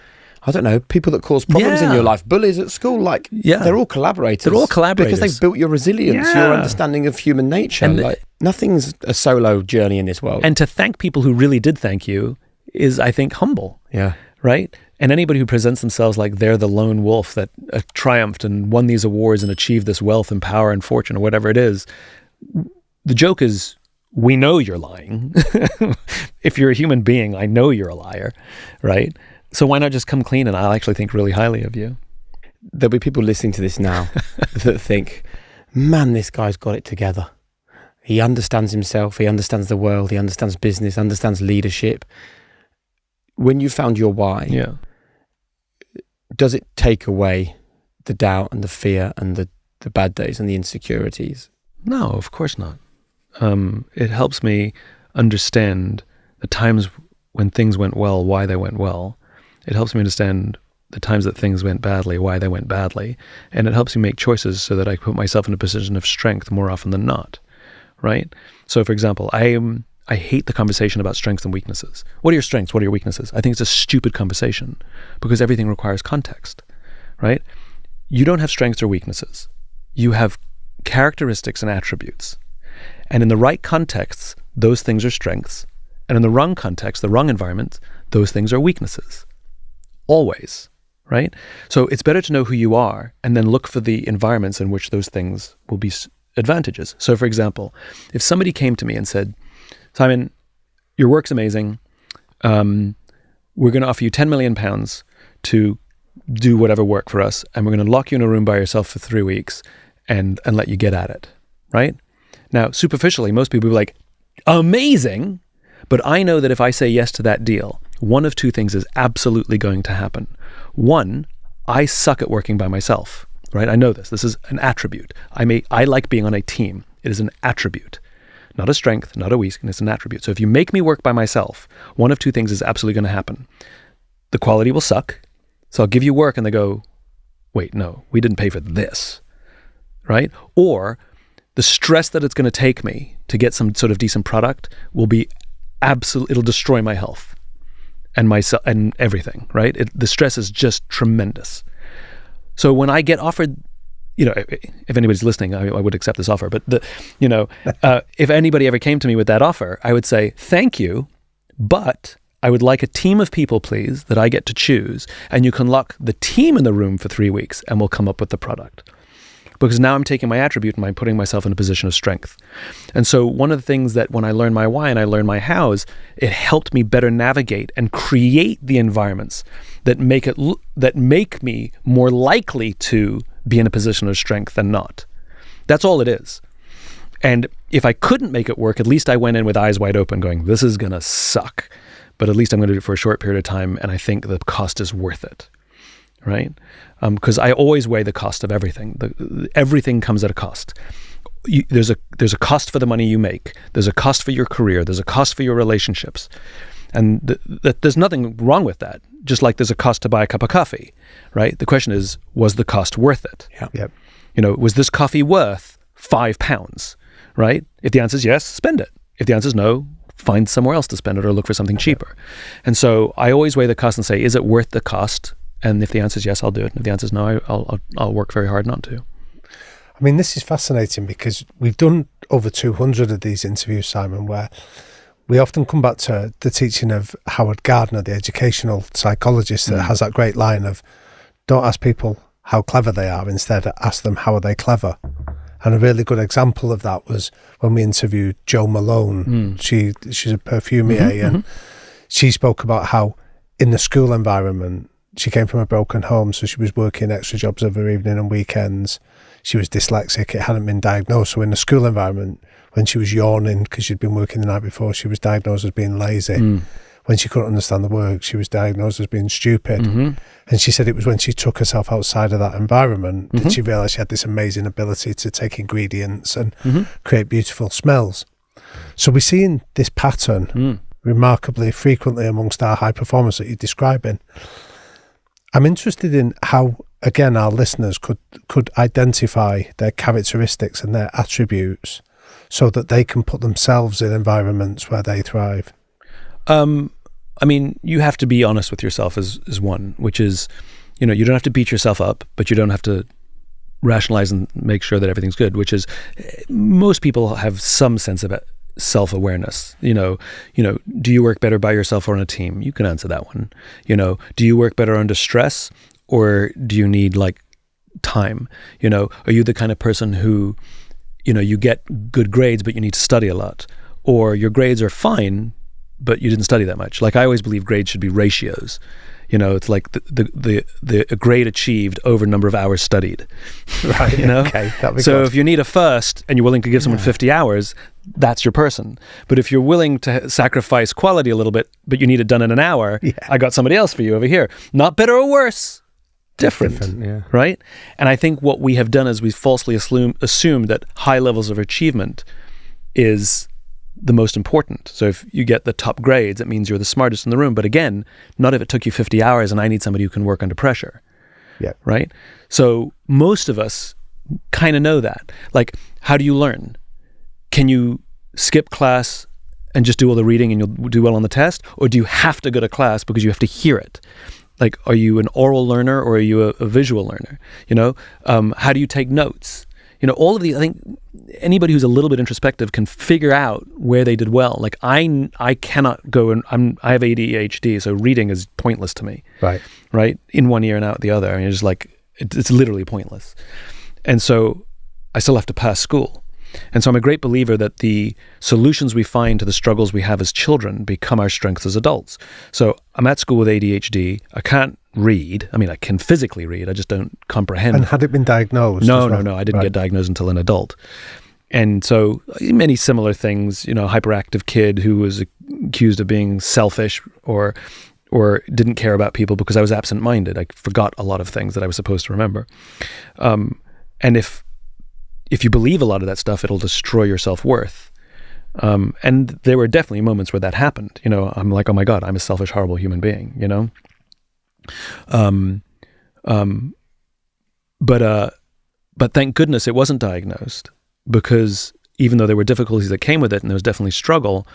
I don't know, people that cause problems in your life, bullies at school, they're all collaborators. They're all collaborators. Because they've built your resilience, your understanding of human nature. And nothing's a solo journey in this world. And to thank people who really did thank you is, I think, humble. Yeah. Right? And anybody who presents themselves like they're the lone wolf that triumphed and won these awards and achieved this wealth and power and fortune or whatever it is, the joke is, we know you're lying. If you're a human being, I know you're a liar, right? So why not just come clean, and I'll actually think really highly of you. There'll be people listening to this now that think, man, this guy's got it together. He understands himself, he understands the world, he understands business, understands leadership. When you found your why, does it take away the doubt and the fear and the bad days and the insecurities? No, of course not. It helps me understand the times when things went well, why they went well. It helps me understand the times that things went badly, why they went badly. And it helps me make choices so that I put myself in a position of strength more often than not, right? So, for example, I hate the conversation about strengths and weaknesses. What are your strengths? What are your weaknesses? I think it's a stupid conversation because everything requires context, right? You don't have strengths or weaknesses. You have characteristics and attributes. And in the right contexts, those things are strengths. And in the wrong context, the wrong environment, those things are weaknesses. Always, right? So it's better to know who you are and then look for the environments in which those things will be advantages. So, for example, if somebody came to me and said, Simon, your work's amazing. We're going to offer you £10 million to do whatever work for us, and we're going to lock you in a room by yourself for 3 weeks and let you get at it, right? Now, superficially, most people will be like, amazing, but I know that if I say yes to that deal, one of two things is absolutely going to happen. One, I suck at working by myself, right? I know this. This is an attribute. I like being on a team. It is an attribute. Not a strength, not a weakness, an attribute. So if you make me work by myself, one of two things is absolutely going to happen. The quality will suck. So I'll give you work and they go, wait, no, we didn't pay for this, right? Or the stress that it's going to take me to get some sort of decent product will be it'll destroy my health and myself and everything, right? The stress is just tremendous. So when I get offered, if anybody's listening, I would accept this offer. But if anybody ever came to me with that offer, I would say, thank you, but I would like a team of people, please, that I get to choose. And you can lock the team in the room for 3 weeks and we'll come up with the product. Because now I'm taking my attribute and I'm putting myself in a position of strength. And so one of the things that when I learned my why and I learned my hows, it helped me better navigate and create the environments that make me more likely to be in a position of strength than not. That's all it is. And if I couldn't make it work, at least I went in with eyes wide open going, this is going to suck, but at least I'm going to do it for a short period of time. And I think the cost is worth it, right? Because I always weigh the cost of everything. Everything comes at a cost. There's a cost for the money you make. There's a cost for your career. There's a cost for your relationships. And there's nothing wrong with that. Just like there's a cost to buy a cup of coffee, right? The question is, was the cost worth it? Yeah. Yep. Was this coffee worth £5, right? If the answer is yes, spend it. If the answer is no, find somewhere else to spend it or look for something cheaper. And so I always weigh the cost and say, is it worth the cost? And if the answer is yes, I'll do it. And if the answer is no, I'll work very hard not to. I mean, this is fascinating because we've done over 200 of these interviews, Simon, where we often come back to the teaching of Howard Gardner, the educational psychologist, that has that great line of, don't ask people how clever they are, instead ask them how are they clever. And a really good example of that was when we interviewed Jo Malone. She's a perfumier, and she spoke about how in the school environment, she came from a broken home, so she was working extra jobs over evening and weekends. She was dyslexic, it hadn't been diagnosed. So in the school environment, when she was yawning because she'd been working the night before, she was diagnosed as being lazy. when she couldn't understand the words, she was diagnosed as being stupid. And she said it was when she took herself outside of that environment that she realised she had this amazing ability to take ingredients and create beautiful smells. So we're seeing this pattern remarkably frequently amongst our high performers that you're describing. I'm interested in how, again, our listeners could identify their characteristics and their attributes so that they can put themselves in environments where they thrive. I mean, you have to be honest with yourself as one, which is, you know, you don't have to beat yourself up, but you don't have to rationalize and make sure that everything's good, which is, most people have some sense of self-awareness. You know, do you work better by yourself or on a team? You can answer that one. You know, do you work better under stress, or do you need like time? You know, are you the kind of person who, you know, you get good grades, but you need to study a lot, or your grades are fine, but you didn't study that much? Like, I always believe grades should be ratios. You know, it's like the grade achieved over number of hours studied. Right. You know? Okay. So if you need a first and you're willing to give someone 50 hours, that's your person. But if you're willing to sacrifice quality a little bit, but you need it done in an hour, I got somebody else for you over here. Not better or worse. Different, right? And I think what we have done is we've falsely assumed that high levels of achievement is the most important. So if you get the top grades, it means you're the smartest in the room. But again, not if it took you 50 hours and I need somebody who can work under pressure. Yeah. Right? So most of us kind of know that. Like, how do you learn? Can you skip class and just do all the reading and you'll do well on the test? Or do you have to go to class because you have to hear it? Like, are you an oral learner or are you a visual learner? You know, how do you take notes? You know, all of these, I think anybody who's a little bit introspective can figure out where they did well. Like, I cannot go and I have ADHD, so reading is pointless to me. Right? In one ear and out the other. I mean, it's like, it's literally pointless. And so I still have to pass school. And so I'm a great believer that the solutions we find to the struggles we have as children become our strengths as adults. So I'm at school with ADHD. I can't read. I mean, I can physically read. I just don't comprehend. And had it been diagnosed? No. I didn't get diagnosed until an adult. And so many similar things, you know, hyperactive kid who was accused of being selfish or didn't care about people because I was absent-minded. I forgot a lot of things that I was supposed to remember. And if you believe a lot of that stuff, it'll destroy your self-worth. And there were definitely moments where that happened. You know, I'm like, oh my God, I'm a selfish, horrible human being, you know? But thank goodness it wasn't diagnosed, because even though there were difficulties that came with it and there was definitely struggle,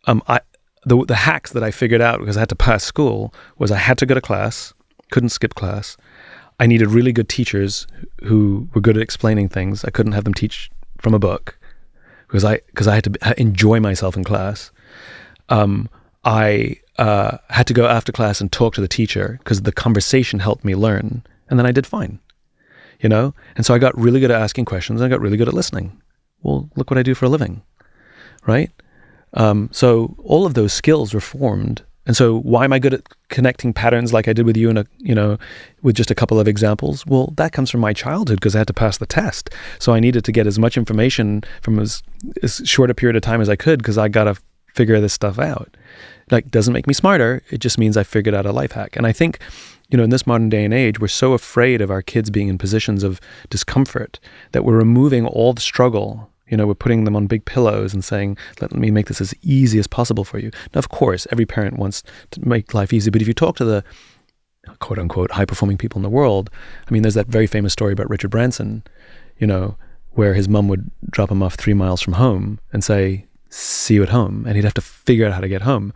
the hacks that I figured out because I had to pass school was I had to go to class, couldn't skip class. I needed really good teachers who were good at explaining things. I couldn't have them teach from a book because I had to enjoy myself in class. I had to go after class and talk to the teacher because the conversation helped me learn, and then I did fine, you know? And so I got really good at asking questions, and I got really good at listening. Well, look what I do for a living, right? So all of those skills were formed. And so why am I good at connecting patterns like I did with you with just a couple of examples? Well, that comes from my childhood because I had to pass the test. So I needed to get as much information from as short a period of time as I could because I got to figure this stuff out. Like, doesn't make me smarter. It just means I figured out a life hack. And I think, you know, in this modern day and age, we're so afraid of our kids being in positions of discomfort that we're removing all the struggle. You know, we're putting them on big pillows and saying, let me make this as easy as possible for you. Now, of course, every parent wants to make life easy. But if you talk to the quote unquote high-performing people in the world, I mean, there's that very famous story about Richard Branson, you know, where his mum would drop him off 3 miles from home and say, see you at home. And he'd have to figure out how to get home.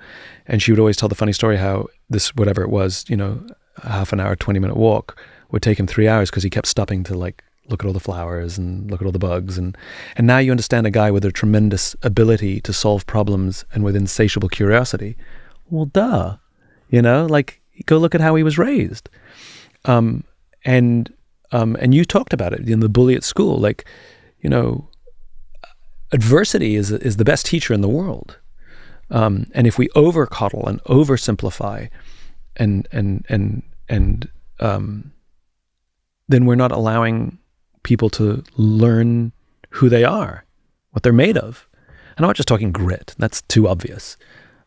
And she would always tell the funny story how this, whatever it was, you know, a half an hour, 20-minute walk would take him 3 hours because he kept stopping to like look at all the flowers and look at all the bugs. And now you understand a guy with a tremendous ability to solve problems and with insatiable curiosity. Well, duh, you know, like go look at how he was raised. And you talked about it in the bully at school, like, you know, adversity is the best teacher in the world. And if we over coddle and oversimplify and then we're not allowing people to learn who they are, what they're made of. And I'm not just talking grit. That's too obvious.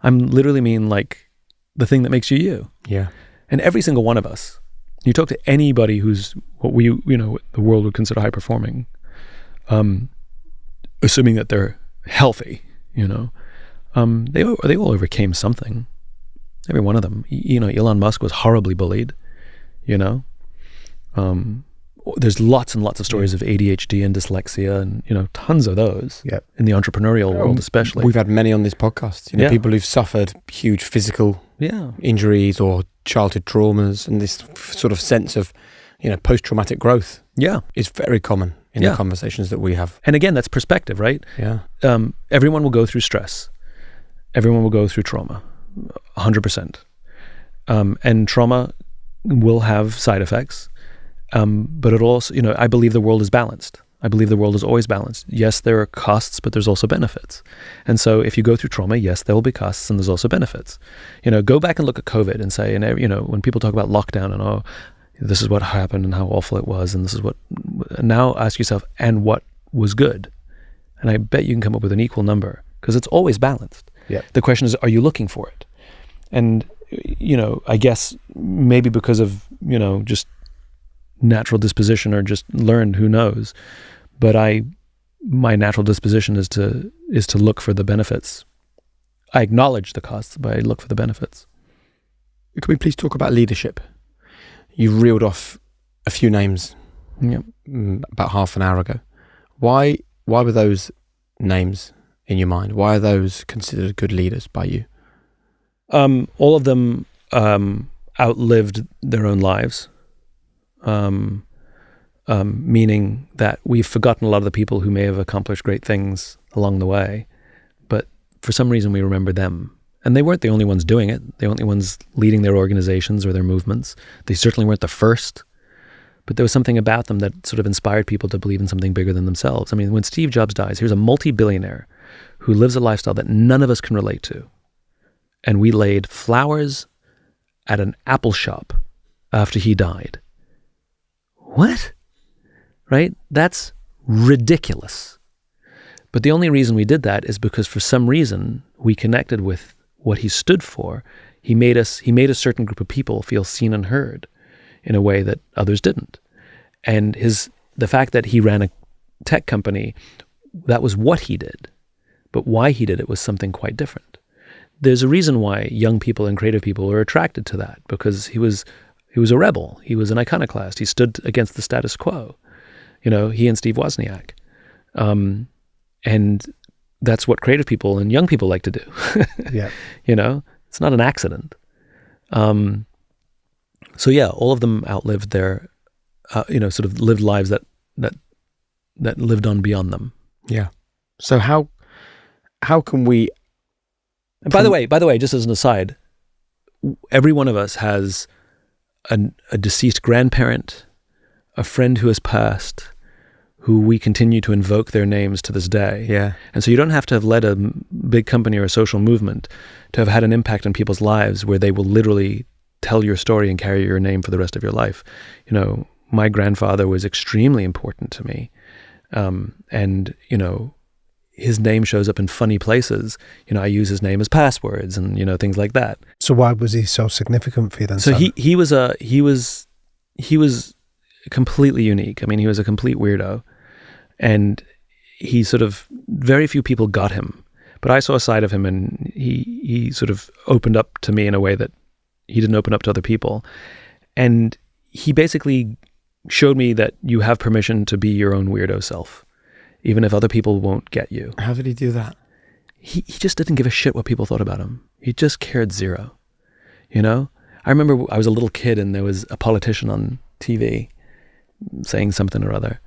I'm literally mean like the thing that makes you you. Yeah. And every single one of us, you talk to anybody who's what the world would consider high performing, assuming that they're healthy, they all overcame something. Every one of them. Elon Musk was horribly bullied, there's lots and lots of stories of ADHD and dyslexia and, tons of those in the entrepreneurial world especially. We've had many on this podcast, people who've suffered huge physical injuries or childhood traumas, and this sort of sense of, post-traumatic growth is very common in the conversations that we have. And again, that's perspective, right? Yeah. Everyone will go through stress. Everyone will go through trauma, 100%. And trauma will have side effects. But it also, I believe the world is balanced. I believe the world is always balanced. Yes, there are costs, but there's also benefits. And so if you go through trauma, yes, there will be costs and there's also benefits. Go back and look at COVID and say, when people talk about lockdown and, this is what happened and how awful it was, and this is what, now ask yourself, and what was good? And I bet you can come up with an equal number because it's always balanced. Yeah. The question is, are you looking for it? And, I guess maybe because of, just natural disposition or just learned, who knows, but my natural disposition is to look for the benefits. I acknowledge the costs, but I look for the benefits. Can we please talk about leadership? You reeled off a few names about half an hour ago. Why were those names in your mind? Why are those considered good leaders by you? All of them outlived their own lives. Meaning that we've forgotten a lot of the people who may have accomplished great things along the way, but for some reason we remember them. And they weren't the only ones doing it. They weren't the ones leading their organizations or their movements. They certainly weren't the first, but there was something about them that sort of inspired people to believe in something bigger than themselves. I mean, when Steve Jobs dies, here's a multi-billionaire who lives a lifestyle that none of us can relate to. And we laid flowers at an apple shop after he died. What? Right? That's ridiculous. But the only reason we did that is because for some reason we connected with what he stood for. He made a certain group of people feel seen and heard in a way that others didn't. And the fact that he ran a tech company, that was what he did. But why he did it was something quite different. There's a reason why young people and creative people are attracted to that, because he was a rebel. He was an iconoclast. He stood against the status quo. He and Steve Wozniak. And that's what creative people and young people like to do. Yeah. It's not an accident. So yeah, all of them outlived their, sort of lived lives that lived on beyond them. Yeah. So how can we? And by the way, just as an aside, every one of us has a deceased grandparent, a friend who has passed, who we continue to invoke their names to this day. Yeah. And so you don't have to have led a big company or a social movement to have had an impact on people's lives where they will literally tell your story and carry your name for the rest of your life. My grandfather was extremely important to me. And his name shows up in funny places. I use his name as passwords and, things like that. So why was he so significant for you then? So he was completely unique. I mean, he was a complete weirdo, and he sort of, very few people got him, but I saw a side of him, and he sort of opened up to me in a way that he didn't open up to other people. And he basically showed me that you have permission to be your own weirdo self, even if other people won't get you. How did he do that? He just didn't give a shit what people thought about him. He just cared zero. I remember I was a little kid and there was a politician on TV saying something or other.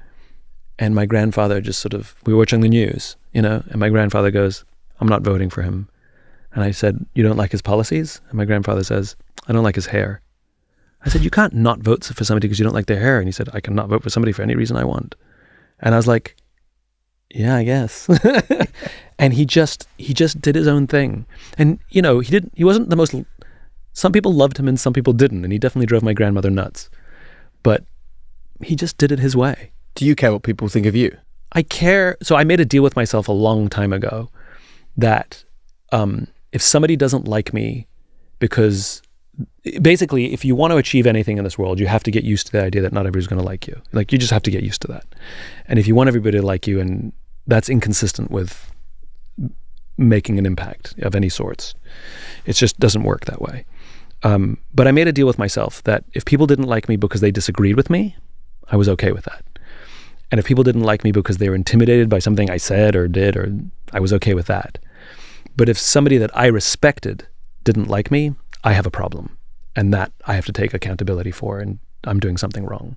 And my grandfather just we were watching the news, and my grandfather goes, "I'm not voting for him." And I said, "You don't like his policies?" And my grandfather says, "I don't like his hair." I said, "You can't not vote for somebody because you don't like their hair." And he said, "I can not vote for somebody for any reason I want." And I was like, yeah, I guess. And he just did his own thing. And, he wasn't the most, some people loved him and some people didn't. And he definitely drove my grandmother nuts. But he just did it his way. Do you care what people think of you? I care. So I made a deal with myself a long time ago that if somebody doesn't like me, because basically, if you want to achieve anything in this world, you have to get used to the idea that not everybody's going to like you. Like, you just have to get used to that. And if you want everybody to like you, and that's inconsistent with making an impact of any sorts, it just doesn't work that way. But I made a deal with myself that if people didn't like me because they disagreed with me, I was okay with that. And if people didn't like me because they were intimidated by something I said or did, or I was okay with that. But if somebody that I respected didn't like me, I have a problem. And that I have to take accountability for, and I'm doing something wrong.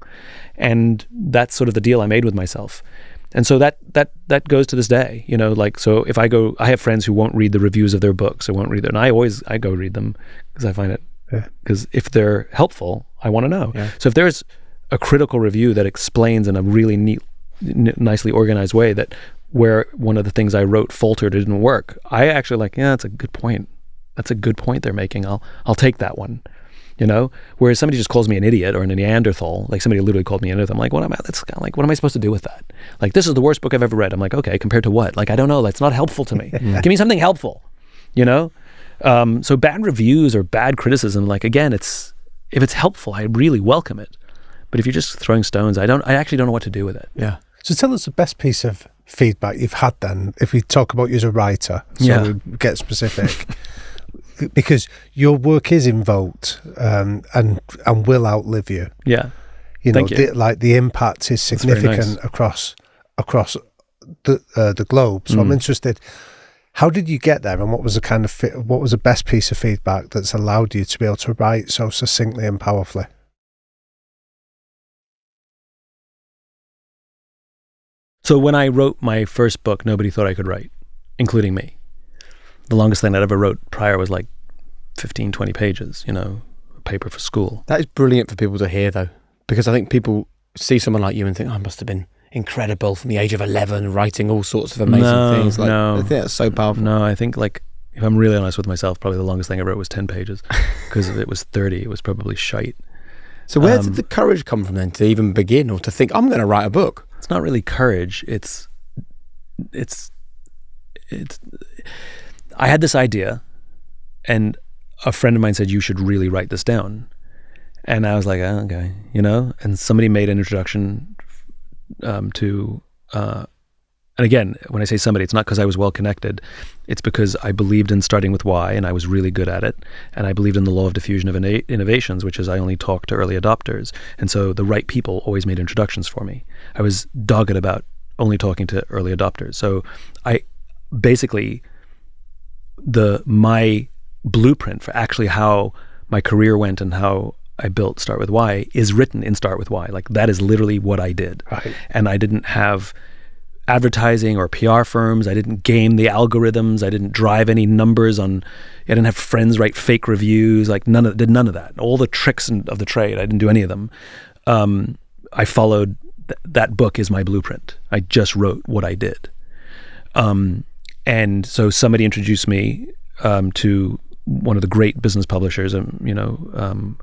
And that's sort of the deal I made with myself. And so that goes to this day, you know, like, so if I have friends who won't read the reviews of their books, or won't read them, and I go read them because I find it, because if they're helpful, I want to know. Yeah. So if there's a critical review that explains in a really neat, nicely organized way that where one of the things I wrote faltered or didn't work, I actually like, yeah, that's a good point. That's a good point they're making. I'll take that one, you know. Whereas somebody just calls me an idiot or a Neanderthal, like somebody literally called me an Neanderthal. I'm like, what am I supposed to do with that? Like, this is the worst book I've ever read. I'm like, okay, compared to what? Like, I don't know. That's not helpful to me. Give me something helpful, you know. So bad reviews or bad criticism, like, again, if it's helpful, I really welcome it. But if you're just throwing stones, I actually don't know what to do with it. Yeah. So tell us the best piece of feedback you've had then, if we talk about you as a writer, so we get specific. Because your work is invoked and will outlive you. Yeah. You know, the impact is significant across the globe. So I'm interested, how did you get there, and what was the best piece of feedback that's allowed you to be able to write so succinctly and powerfully? So when I wrote my first book, nobody thought I could write, including me. The longest thing I'd ever wrote prior was like 15, 20 pages, you know, a paper for school. That is brilliant for people to hear, though, because I think people see someone like you and think, oh, I must have been incredible from the age of 11, writing all sorts of amazing things. Like, I think that's so powerful. No, I think, like, if I'm really honest with myself, probably the longest thing I wrote was 10 pages, because if it was 30, it was probably shite. So where did the courage come from then to even begin, or to think, I'm going to write a book? It's not really courage. It's I had this idea, and a friend of mine said, you should really write this down. And I was like, oh, okay, you know, and somebody made an introduction and again, when I say somebody, it's not because I was well connected. It's because I believed in starting with why, and I was really good at it. And I believed in the law of diffusion of innovations, which is I only talk to early adopters. And so the right people always made introductions for me. I was dogged about only talking to early adopters. So I basically, my blueprint for actually how my career went and how I built Start With Why is written in Start With Why. Like, that is literally what I did. Right. And I didn't have advertising or PR firms. I didn't game the algorithms. I didn't drive any numbers I didn't have friends write fake reviews. Like, did none of that. All the tricks of the trade, I didn't do any of them. I followed, that book is my blueprint. I just wrote what I did. And so somebody introduced me to one of the great business publishers, and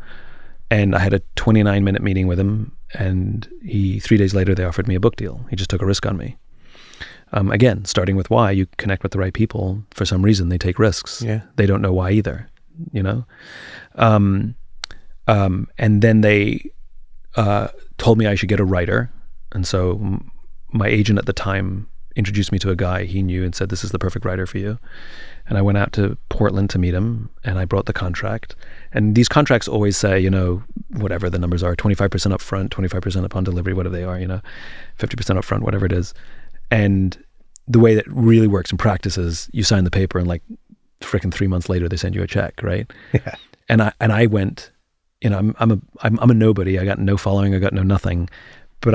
I had a 29-minute meeting with him, and 3 days later they offered me a book deal. He just took a risk on me. Again, starting with why, you connect with the right people. For some reason, they take risks. Yeah. They don't know why either, you know? And then they told me I should get a writer. And so my agent at the time introduced me to a guy he knew and said, this is the perfect writer for you. And I went out to Portland to meet him, and I brought the contract. And these contracts always say, you know, whatever the numbers are, 25% up front, 25% upon delivery, whatever they are, you know, 50% up front, whatever it is. And the way that really works in practice is you sign the paper, and like freaking 3 months later, they send you a check, right? Yeah. And I went, you know, I'm a nobody. I got no following. I got no nothing. But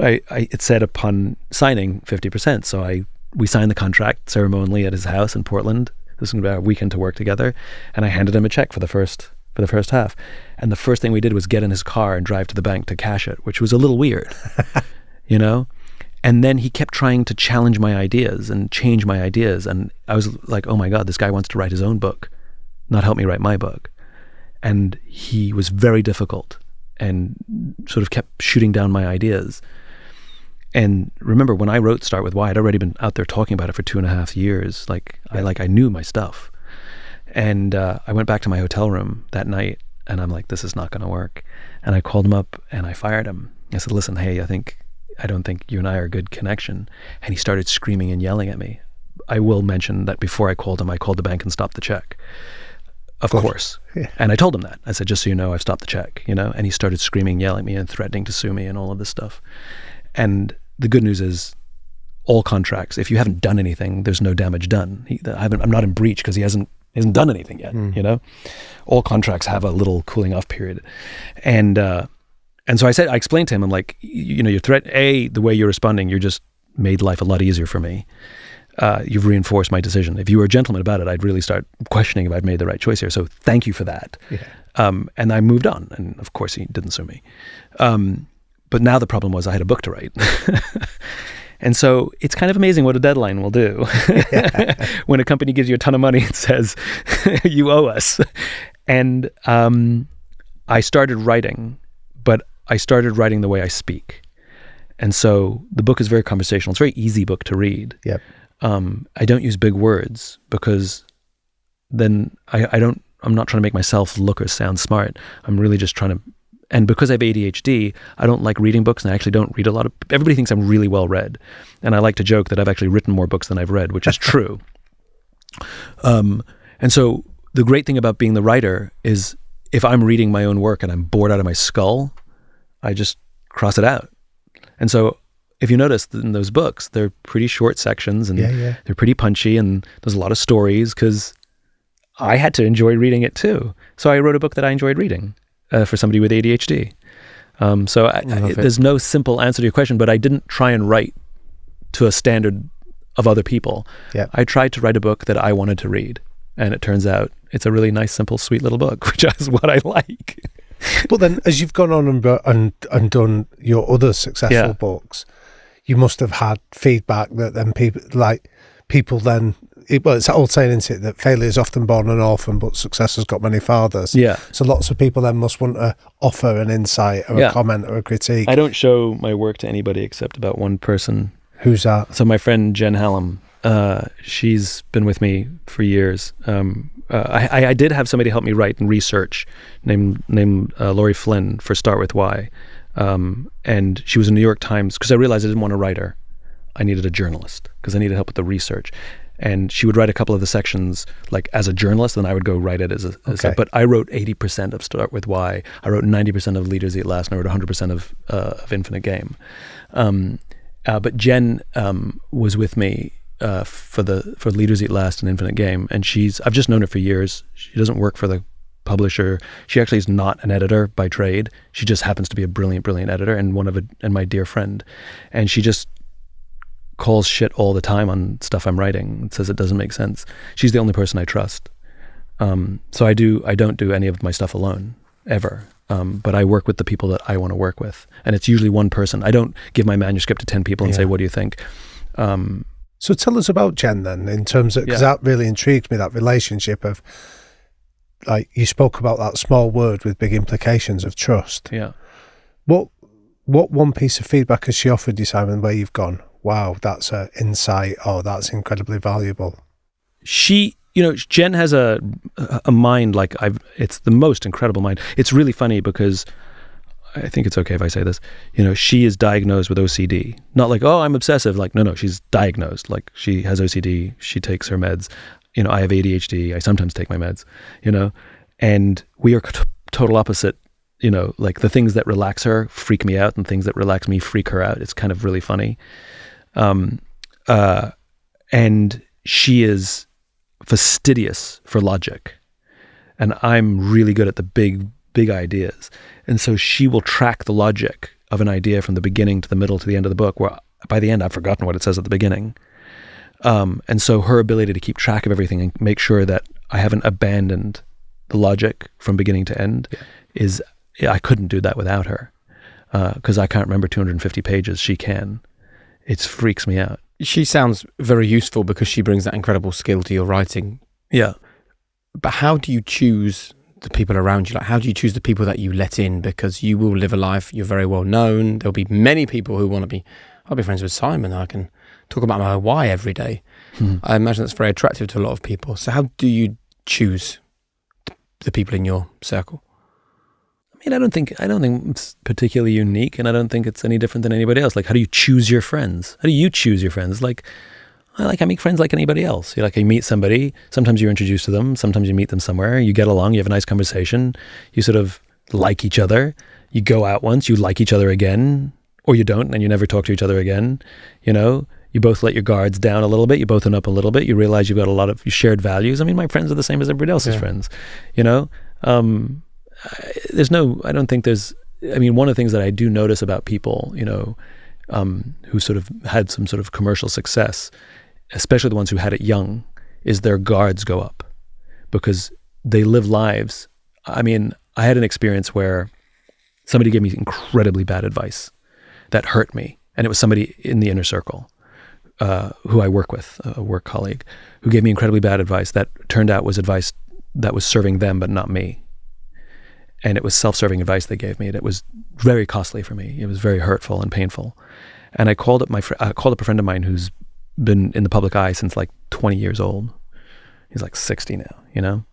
it said upon signing 50%. So we signed the contract ceremonially at his house in Portland. This was going to be our weekend to work together, and I handed him a check for the first half. And the first thing we did was get in his car and drive to the bank to cash it, which was a little weird, you know. And then he kept trying to challenge my ideas and change my ideas, and I was like, oh my God, this guy wants to write his own book, not help me write my book. And he was very difficult and sort of kept shooting down my ideas. And remember, when I wrote Start With Why, I'd already been out there talking about it for 2.5 years. I knew my stuff. And I went back to my hotel room that night, and I'm like, this is not going to work. And I called him up and I fired him. I said, listen, hey, I don't think you and I are a good connection. And he started screaming and yelling at me. I will mention that before I called him, I called the bank and stopped the check. Of course. Yeah. And I told him that. I said, just so you know, I've stopped the check, and he started screaming, yelling at me and threatening to sue me and all of this stuff. And the good news is all contracts, if you haven't done anything, there's no damage done. I'm not in breach because he hasn't done anything yet, All contracts have a little cooling off period. And so I explained to him, I'm like, your threat, the way you're responding, you're just made life a lot easier for me. You've reinforced my decision. If you were a gentleman about it, I'd really start questioning if I'd made the right choice here. So thank you for that. Yeah. And I moved on. And of course, he didn't sue me. But now the problem was I had a book to write. And so it's kind of amazing what a deadline will do. When a company gives you a ton of money and says, you owe us. And I started writing, but I started writing the way I speak. And so the book is very conversational. It's a very easy book to read. Yep. I don't use big words because then I'm not trying to make myself look or sound smart. I'm really just trying to, and because I have ADHD, I don't like reading books, and I actually don't read a lot of, everybody thinks I'm really well read. And I like to joke that I've actually written more books than I've read, which is true. And so the great thing about being the writer is if I'm reading my own work and I'm bored out of my skull, I just cross it out. And so if you notice in those books, they're pretty short sections and they're pretty punchy, and there's a lot of stories because I had to enjoy reading it too. So I wrote a book that I enjoyed reading for somebody with ADHD. There's no simple answer to your question, but I didn't try and write to a standard of other people. Yep. I tried to write a book that I wanted to read, and it turns out it's a really nice, simple, sweet little book, which is what I like. But then as you've gone on and done your other successful books, you must have had feedback that then people then, it's that old saying, isn't it, that failure is often born an orphan, but success has got many fathers. Yeah. So lots of people then must want to offer an insight or a comment or a critique. I don't show my work to anybody except about one person. Who's that? So my friend Jen Hallam, she's been with me for years. I did have somebody help me write and research named Laurie Flynn for Start With Why. And she was in New York Times because I realized I didn't want a writer. I needed a journalist because I needed help with the research. And she would write a couple of the sections like as a journalist, and I would go write it as a but I wrote 80% of Start With Why. I wrote 90% of Leaders Eat Last, and I wrote 100% of Infinite Game. But Jen was with me for Leaders Eat Last and Infinite Game, and I've just known her for years. She doesn't work for the publisher. She actually is not an editor by trade. She just happens to be a brilliant editor and my dear friend. And she just calls shit all the time on stuff I'm writing and says it doesn't make sense. She's the only person I trust. So I don't do any of my stuff alone ever. But I work with the people that I want to work with, and it's usually one person. I don't give my manuscript to 10 people and say, what do you think? So tell us about Jen then, in terms of, because that really intrigued me, that relationship of, like, you spoke about that small word with big implications of trust. Yeah. What one piece of feedback has she offered you, Simon, where you've gone, wow, that's an insight, or that's incredibly valuable? Jen has a mind like it's the most incredible mind. It's really funny because I think it's okay if I say this. She is diagnosed with OCD. Not like, oh, I'm obsessive. Like, no, she's diagnosed. Like, she has OCD. She takes her meds. I have ADHD. I sometimes take my meds, and we are total opposite. Like the things that relax her freak me out, and things that relax me freak her out. It's kind of really funny. And she is fastidious for logic, and I'm really good at the big ideas. And so she will track the logic of an idea from the beginning to the middle to the end of the book, where by the end I've forgotten what it says at the beginning. And so her ability to keep track of everything and make sure that I haven't abandoned the logic from beginning to end is, I couldn't do that without her, because I can't remember 250 pages. She can. It freaks me out. She sounds very useful because she brings that incredible skill to your writing. Yeah. But how do you choose the people around you? Like, how do you choose the people that you let in? Because you will live a life, you're very well known. There'll be many people who want to be, I'll be friends with Simon. I can talk about my why every day. I imagine that's very attractive to a lot of people. So how do you choose the people in your circle? I mean, I don't think it's particularly unique, and I don't think it's any different than anybody else. Like, how do you choose your friends? How do you choose your friends? I make friends like anybody else. You meet somebody, sometimes you're introduced to them, sometimes you meet them somewhere, you get along, you have a nice conversation, you sort of like each other, you go out once, you like each other again, or you don't, and you never talk to each other again. You both let your guards down a little bit, you both open up a little bit, you realize you've got a lot of shared values. I mean, my friends are the same as everybody else's friends, one of the things that I do notice about people, who sort of had some sort of commercial success, especially the ones who had it young, is their guards go up because they live lives. I mean, I had an experience where somebody gave me incredibly bad advice that hurt me. And it was somebody in the inner circle who I work with, a work colleague, who gave me incredibly bad advice that turned out was advice that was serving them, but not me. And it was self-serving advice they gave me, and it was very costly for me. It was very hurtful and painful. And I called up a friend of mine who's been in the public eye since like 20 years old. He's like 60 now,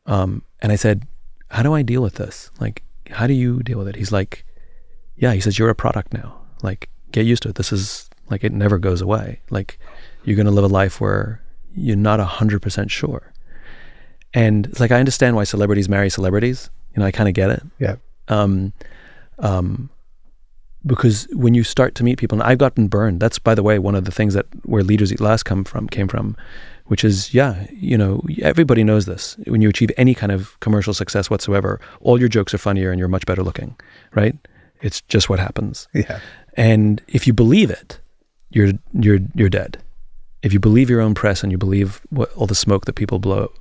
and I said, how do I deal with this? Like, how do you deal with it? He's like, yeah, he says, you're a product now. Like, get used to it. This is like, it never goes away. Like, you're going to live a life where you're not 100% sure. And it's like, I understand why celebrities marry celebrities. I kind of get it. Yeah. Because when you start to meet people, and I've gotten burned. That's, by the way, one of the things where Leaders Eat Last came from, which is, everybody knows this. When you achieve any kind of commercial success whatsoever, all your jokes are funnier and you're much better looking, right? It's just what happens. Yeah. And if you believe it, you're dead. If you believe your own press and you believe all the smoke that people blow,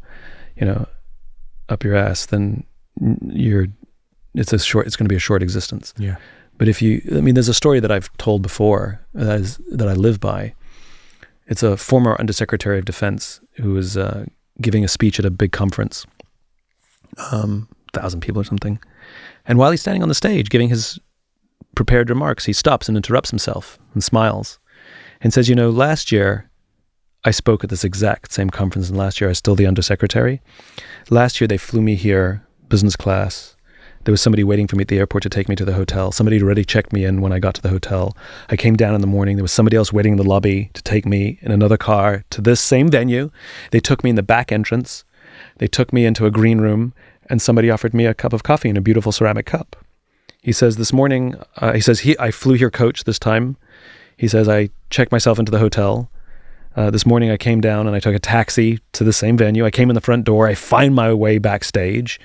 up your ass, then it's going to be a short existence. Yeah. But there's a story that I've told before that I live by. It's a former Undersecretary of Defense who was giving a speech at a big conference, 1,000 people or something. And while he's standing on the stage giving his prepared remarks, he stops and interrupts himself and smiles and says, last year I spoke at this exact same conference, and last year I was still the Undersecretary. Last year they flew me here, business class. There was somebody waiting for me at the airport to take me to the hotel. Somebody had already checked me in when I got to the hotel. I came down in the morning. There was somebody else waiting in the lobby to take me in another car to this same venue. They took me in the back entrance. They took me into a green room, and somebody offered me a cup of coffee in a beautiful ceramic cup. He says, this morning, I flew here coach this time. He says, I checked myself into the hotel. This morning I came down and I took a taxi to the same venue. I came in the front door. I find my way backstage.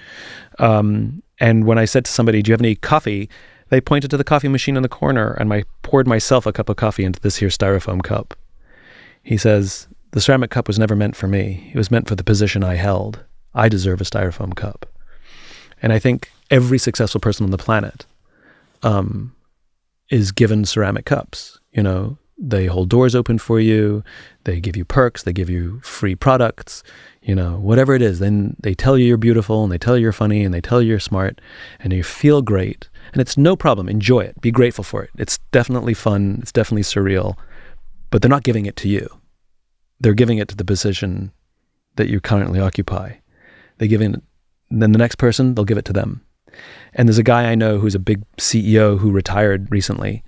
And when I said to somebody, do you have any coffee? They pointed to the coffee machine in the corner, and I poured myself a cup of coffee into this here styrofoam cup. He says, the ceramic cup was never meant for me. It was meant for the position I held. I deserve a styrofoam cup. And I think every successful person on the planet is given ceramic cups. They hold doors open for you. They give you perks. They give you free products, whatever it is. Then they tell you you're beautiful, and they tell you you're funny, and they tell you you're smart, and you feel great. And it's no problem. Enjoy it. Be grateful for it. It's definitely fun. It's definitely surreal. But they're not giving it to you. They're giving it to the position that you currently occupy. Then the next person, they'll give it to them. And there's a guy I know who's a big CEO who retired recently,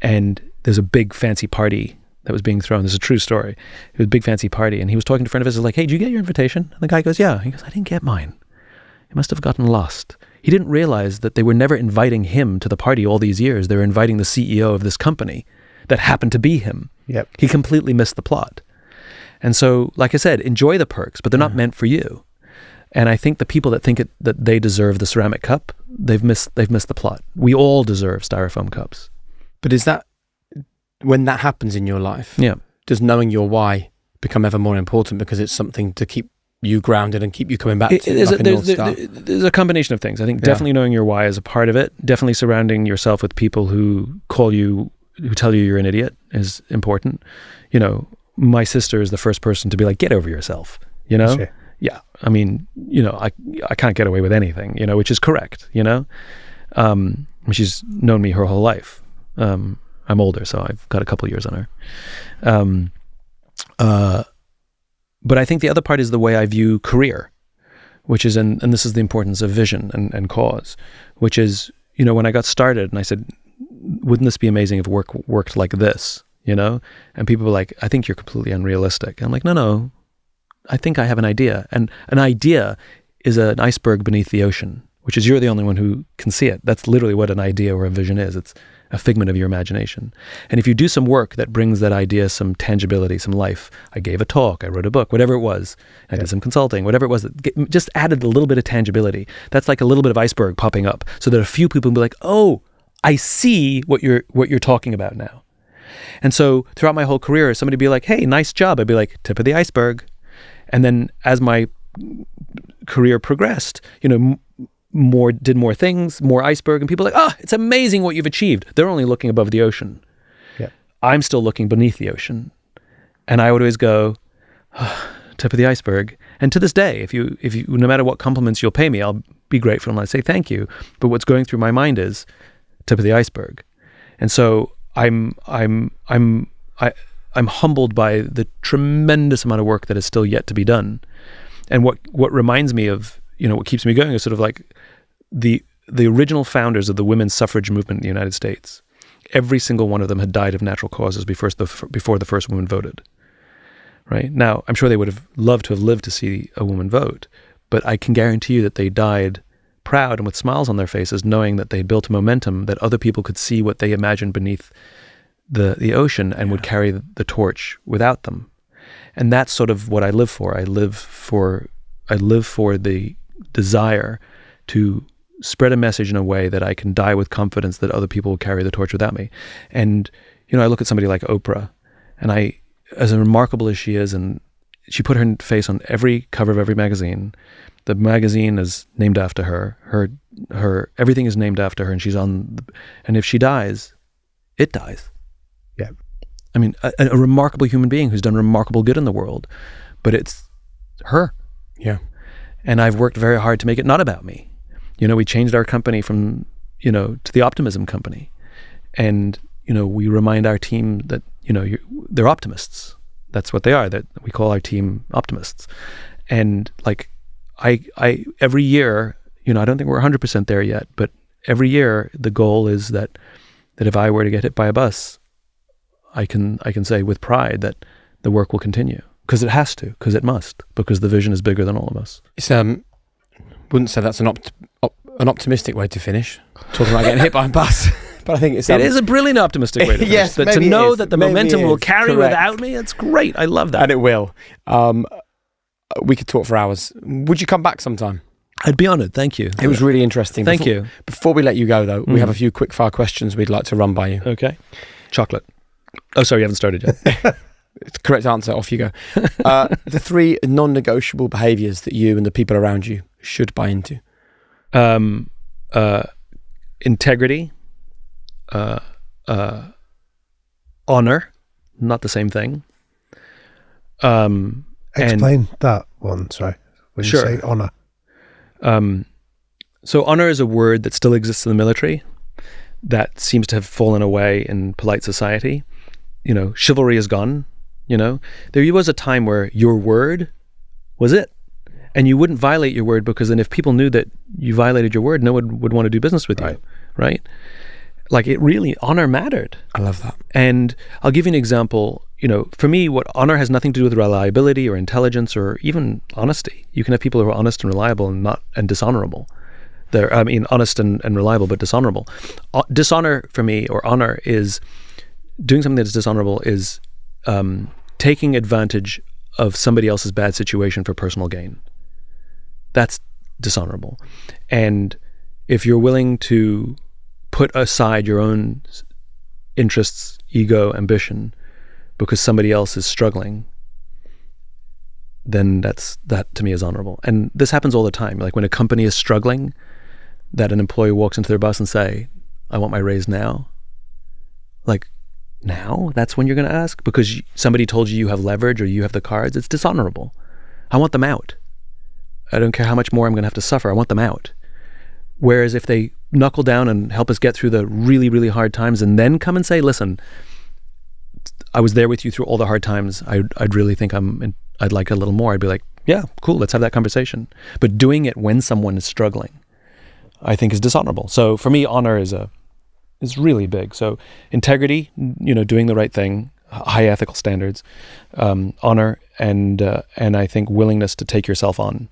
and there's a big fancy party that was being thrown. This is a true story. It was a big fancy party, and he was talking to a friend of his, like, hey, did you get your invitation? And the guy goes, yeah. He goes, I didn't get mine. He must have gotten lost. He didn't realize that they were never inviting him to the party all these years. They were inviting the CEO of this company that happened to be him. Yep. He completely missed the plot. And so, like I said, enjoy the perks, but they're not meant for you. And I think the people that think that they deserve the ceramic cup, they've missed the plot. We all deserve styrofoam cups. But is that, when that happens in your life, Yeah. does knowing your why become ever more important because it's something to keep you grounded and keep you coming back to There's a combination of things. I think definitely knowing your why is a part of it. Definitely surrounding yourself with people who tell you you're an idiot is important. My sister is the first person to be like, get over yourself, Sure. Yeah. I mean, I can't get away with anything, which is correct, she's known me her whole life. I'm older, so I've got a couple of years on her. But I think the other part is the way I view career, which is, and this is the importance of vision and cause, which is, when I got started and I said, wouldn't this be amazing if work worked like this, And people were like, I think you're completely unrealistic. I'm like, no, I think I have an idea. And an idea is an iceberg beneath the ocean, which is you're the only one who can see it. That's literally what an idea or a vision is. It's a figment of your imagination. And if you do some work that brings that idea some tangibility, some life, I gave a talk, I wrote a book, whatever it was, I did some consulting, whatever it was, that just added a little bit of tangibility. That's like a little bit of iceberg popping up so that a few people will be like, oh, I see what you're talking about now. And so throughout my whole career, somebody would be like, hey, nice job. I'd be like, tip of the iceberg. And then as my career progressed, did more things, more iceberg, and people are like, it's amazing what you've achieved. They're only looking above the ocean. Yeah. I'm still looking beneath the ocean. And I would always go, tip of the iceberg. And to this day, if you no matter what compliments you'll pay me, I'll be grateful and I say thank you. But what's going through my mind is tip of the iceberg. And so I'm humbled by the tremendous amount of work that is still yet to be done. And what reminds me of, what keeps me going is sort of like the original founders of the women's suffrage movement in the United States. Every single one of them had died of natural causes before the first woman voted. Right? Now, I'm sure they would have loved to have lived to see a woman vote, but I can guarantee you that they died proud and with smiles on their faces, knowing that they built a momentum that other people could see what they imagined beneath the ocean and would carry the torch without them. And that's sort of what I live for. I live for the desire to spread a message in a way that I can die with confidence that other people will carry the torch without me. And, I look at somebody like Oprah, and as remarkable as she is, and she put her face on every cover of every magazine. The magazine is named after her. Her everything is named after her, and she's on. And if she dies, it dies. Yeah. I mean, a remarkable human being who's done remarkable good in the world, but it's her. Yeah. And I've worked very hard to make it not about me. We changed our company from, to the optimism company. And, we remind our team that, they're optimists. That's what they are. That we call our team optimists. And like, I every year, I don't think we're 100% there yet, but every year the goal is that if I were to get hit by a bus, I can say with pride that the work will continue. Because it has to, because it must, because the vision is bigger than all of us. It's wouldn't say that's an optimistic way to finish, talking about getting hit by a bus. But I think it is a brilliant optimistic way to finish. Yes, to know that the momentum will carry correct. Without me, it's great. I love that. And it will. We could talk for hours. Would you come back sometime? I'd be honoured. Thank you. It was really interesting. Thank you. Before we let you go, though, we have a few quick fire questions we'd like to run by you. Okay. Chocolate. Oh, sorry, you haven't started yet. It's the correct answer. Off you go. The 3 non-negotiable behaviours that you and the people around you should buy into. Integrity. Honor. Not the same thing. Explain that one, sorry. When sure. you say honour. So honor is a word that still exists in the military that seems to have fallen away in polite society. Chivalry is gone. There was a time where your word was it. And you wouldn't violate your word, because then if people knew that you violated your word, no one would want to do business with you. Right? Like, it really, honor mattered. I love that. And I'll give you an example. For me, what honor has nothing to do with reliability or intelligence or even honesty. You can have people who are honest and reliable and dishonorable. Honest and reliable, but dishonorable. Dishonor for me, or honor, is doing something that's dishonorable, is taking advantage of somebody else's bad situation for personal gain. That's dishonorable. And if you're willing to put aside your own interests, ego, ambition, because somebody else is struggling, then that to me is honorable. And this happens all the time. Like when a company is struggling, that an employee walks into their boss and say, I want my raise now. Like, now? That's when you're going to ask? Because somebody told you have leverage or you have the cards? It's dishonorable. I want them out. I don't care how much more I'm going to have to suffer. I want them out. Whereas if they knuckle down and help us get through the really, really hard times and then come and say, listen, I was there with you through all the hard times, I'd really think I'd like a little more. I'd be like, yeah, cool, let's have that conversation. But doing it when someone is struggling, I think is dishonorable. So for me, honor is really big. So integrity, doing the right thing, high ethical standards, honor, and I think willingness to take yourself on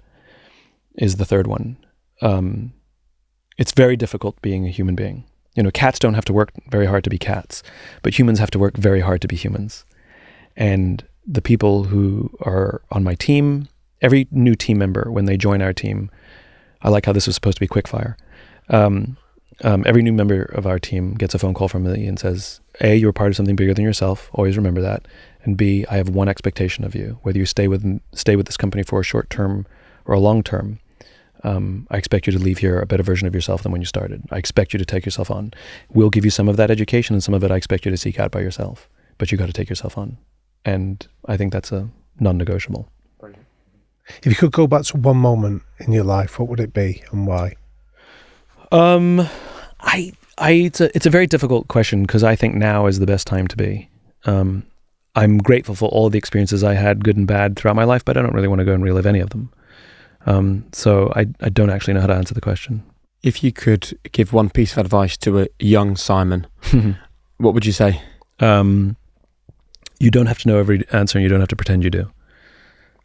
is the third one. It's very difficult being a human being. Cats don't have to work very hard to be cats, but humans have to work very hard to be humans. And the people who are on my team, every new team member, when they join our team, I like how this was supposed to be quick fire. Every new member of our team gets a phone call from me and says, A, you're part of something bigger than yourself. Always remember that. And B, I have one expectation of you. Whether you stay with this company for a short term or a long term, I expect you to leave here a better version of yourself than when you started. I expect you to take yourself on. We'll give you some of that education, and some of it I expect you to seek out by yourself. But you got to take yourself on. And I think that's a non-negotiable. If you could go back to one moment in your life, what would it be and why? It's a very difficult question, because I think now is the best time to be. I'm grateful for all the experiences I had, good and bad, throughout my life, but I don't really want to go and relive any of them. So I don't actually know how to answer the question. If you could give one piece of advice to a young Simon, what would you say? You don't have to know every answer, and you don't have to pretend you do.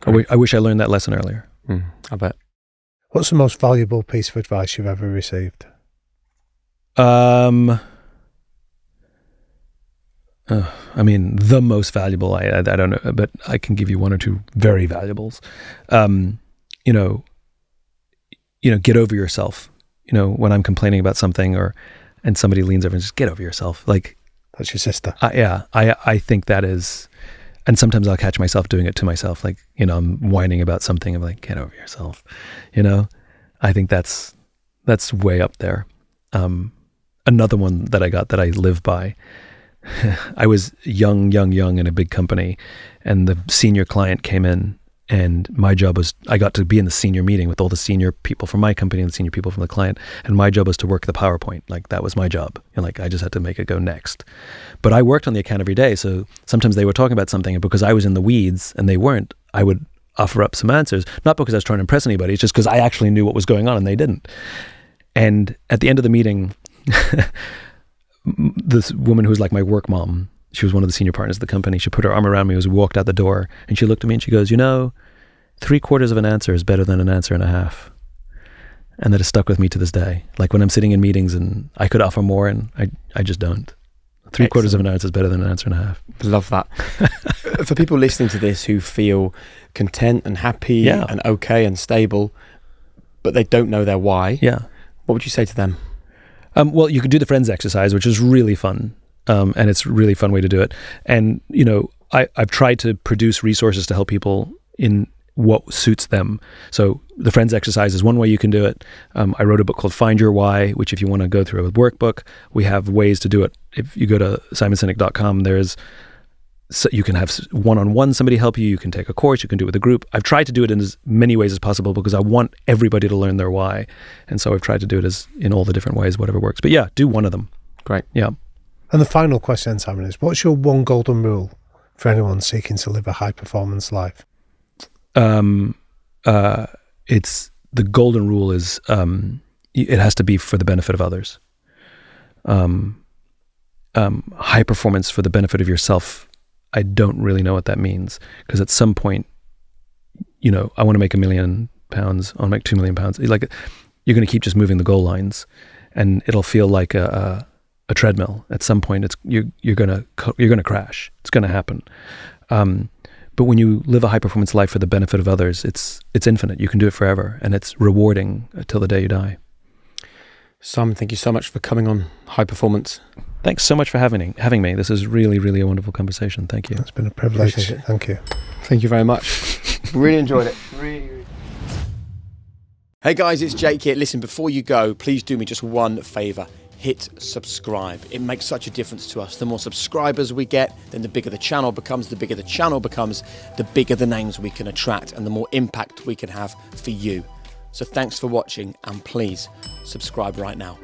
I wish I learned that lesson earlier. I bet. What's the most valuable piece of advice you've ever received? The most valuable, I don't know, but I can give you one or two very valuables. Get over yourself. When I'm complaining about something and somebody leans over and just get over yourself. Like, that's your sister. I think that is, and sometimes I'll catch myself doing it to myself. Like, I'm whining about something. I'm like, get over yourself. I think that's way up there. Another one that I got that I live by. I was young in a big company, and the senior client came in, and my job was, I got to be in the senior meeting with all the senior people from my company and the senior people from the client, and my job was to work the PowerPoint. Like, that was my job, and I just had to make it go next. But I worked on the account every day, so sometimes they were talking about something, and because I was in the weeds and they weren't, I would offer up some answers, not because I was trying to impress anybody, it's just because I actually knew what was going on and they didn't. And at the end of the meeting, this woman who was like my work mom, she was one of the senior partners of the company, she put her arm around me as we walked out the door, and she looked at me and she goes, 3/4 of an answer is better than an answer and a half. And that has stuck with me to this day. Like, when I'm sitting in meetings and I could offer more, and I just don't. 3/4 of an answer is better than an answer and a half. Love that. For people listening to this who feel content and happy and okay and stable, but they don't know their why, what would you say to them? Well, you could do the friends exercise, which is really fun. And it's a really fun way to do it. And, I've tried to produce resources to help people in what suits them. So the friends exercise is one way you can do it. I wrote a book called Find Your Why, which if you want to go through a workbook, we have ways to do it. If you go to simonsinek.com, you can have one-on-one somebody help you. You can take a course. You can do it with a group. I've tried to do it in as many ways as possible because I want everybody to learn their why. And so I've tried to do it in all the different ways, whatever works. But yeah, do one of them. Great. Yeah. And the final question, Simon, is what's your one golden rule for anyone seeking to live a high-performance life? It's the golden rule is it has to be for the benefit of others. High performance for the benefit of yourself, I don't really know what that means, because at some point, I want to make £1 million, I want to make £2 million. Like, you're going to keep just moving the goal lines, and it'll feel like a treadmill. At some point, you're going to crash. It's going to happen. But when you live a high performance life for the benefit of others, it's infinite. You can do it forever, and it's rewarding till the day you die. Simon, thank you so much for coming on High Performance. Thanks so much for having me. This is really, really a wonderful conversation. Thank you. It's been a privilege. Thank you. Thank you very much. Really enjoyed it. Really. Hey guys, it's Jake here. Listen, before you go, please do me just one favour. Hit subscribe. It makes such a difference to us. The more subscribers we get, then the bigger the channel becomes. The bigger the channel becomes, the bigger the names we can attract and the more impact we can have for you. So thanks for watching, and please subscribe right now.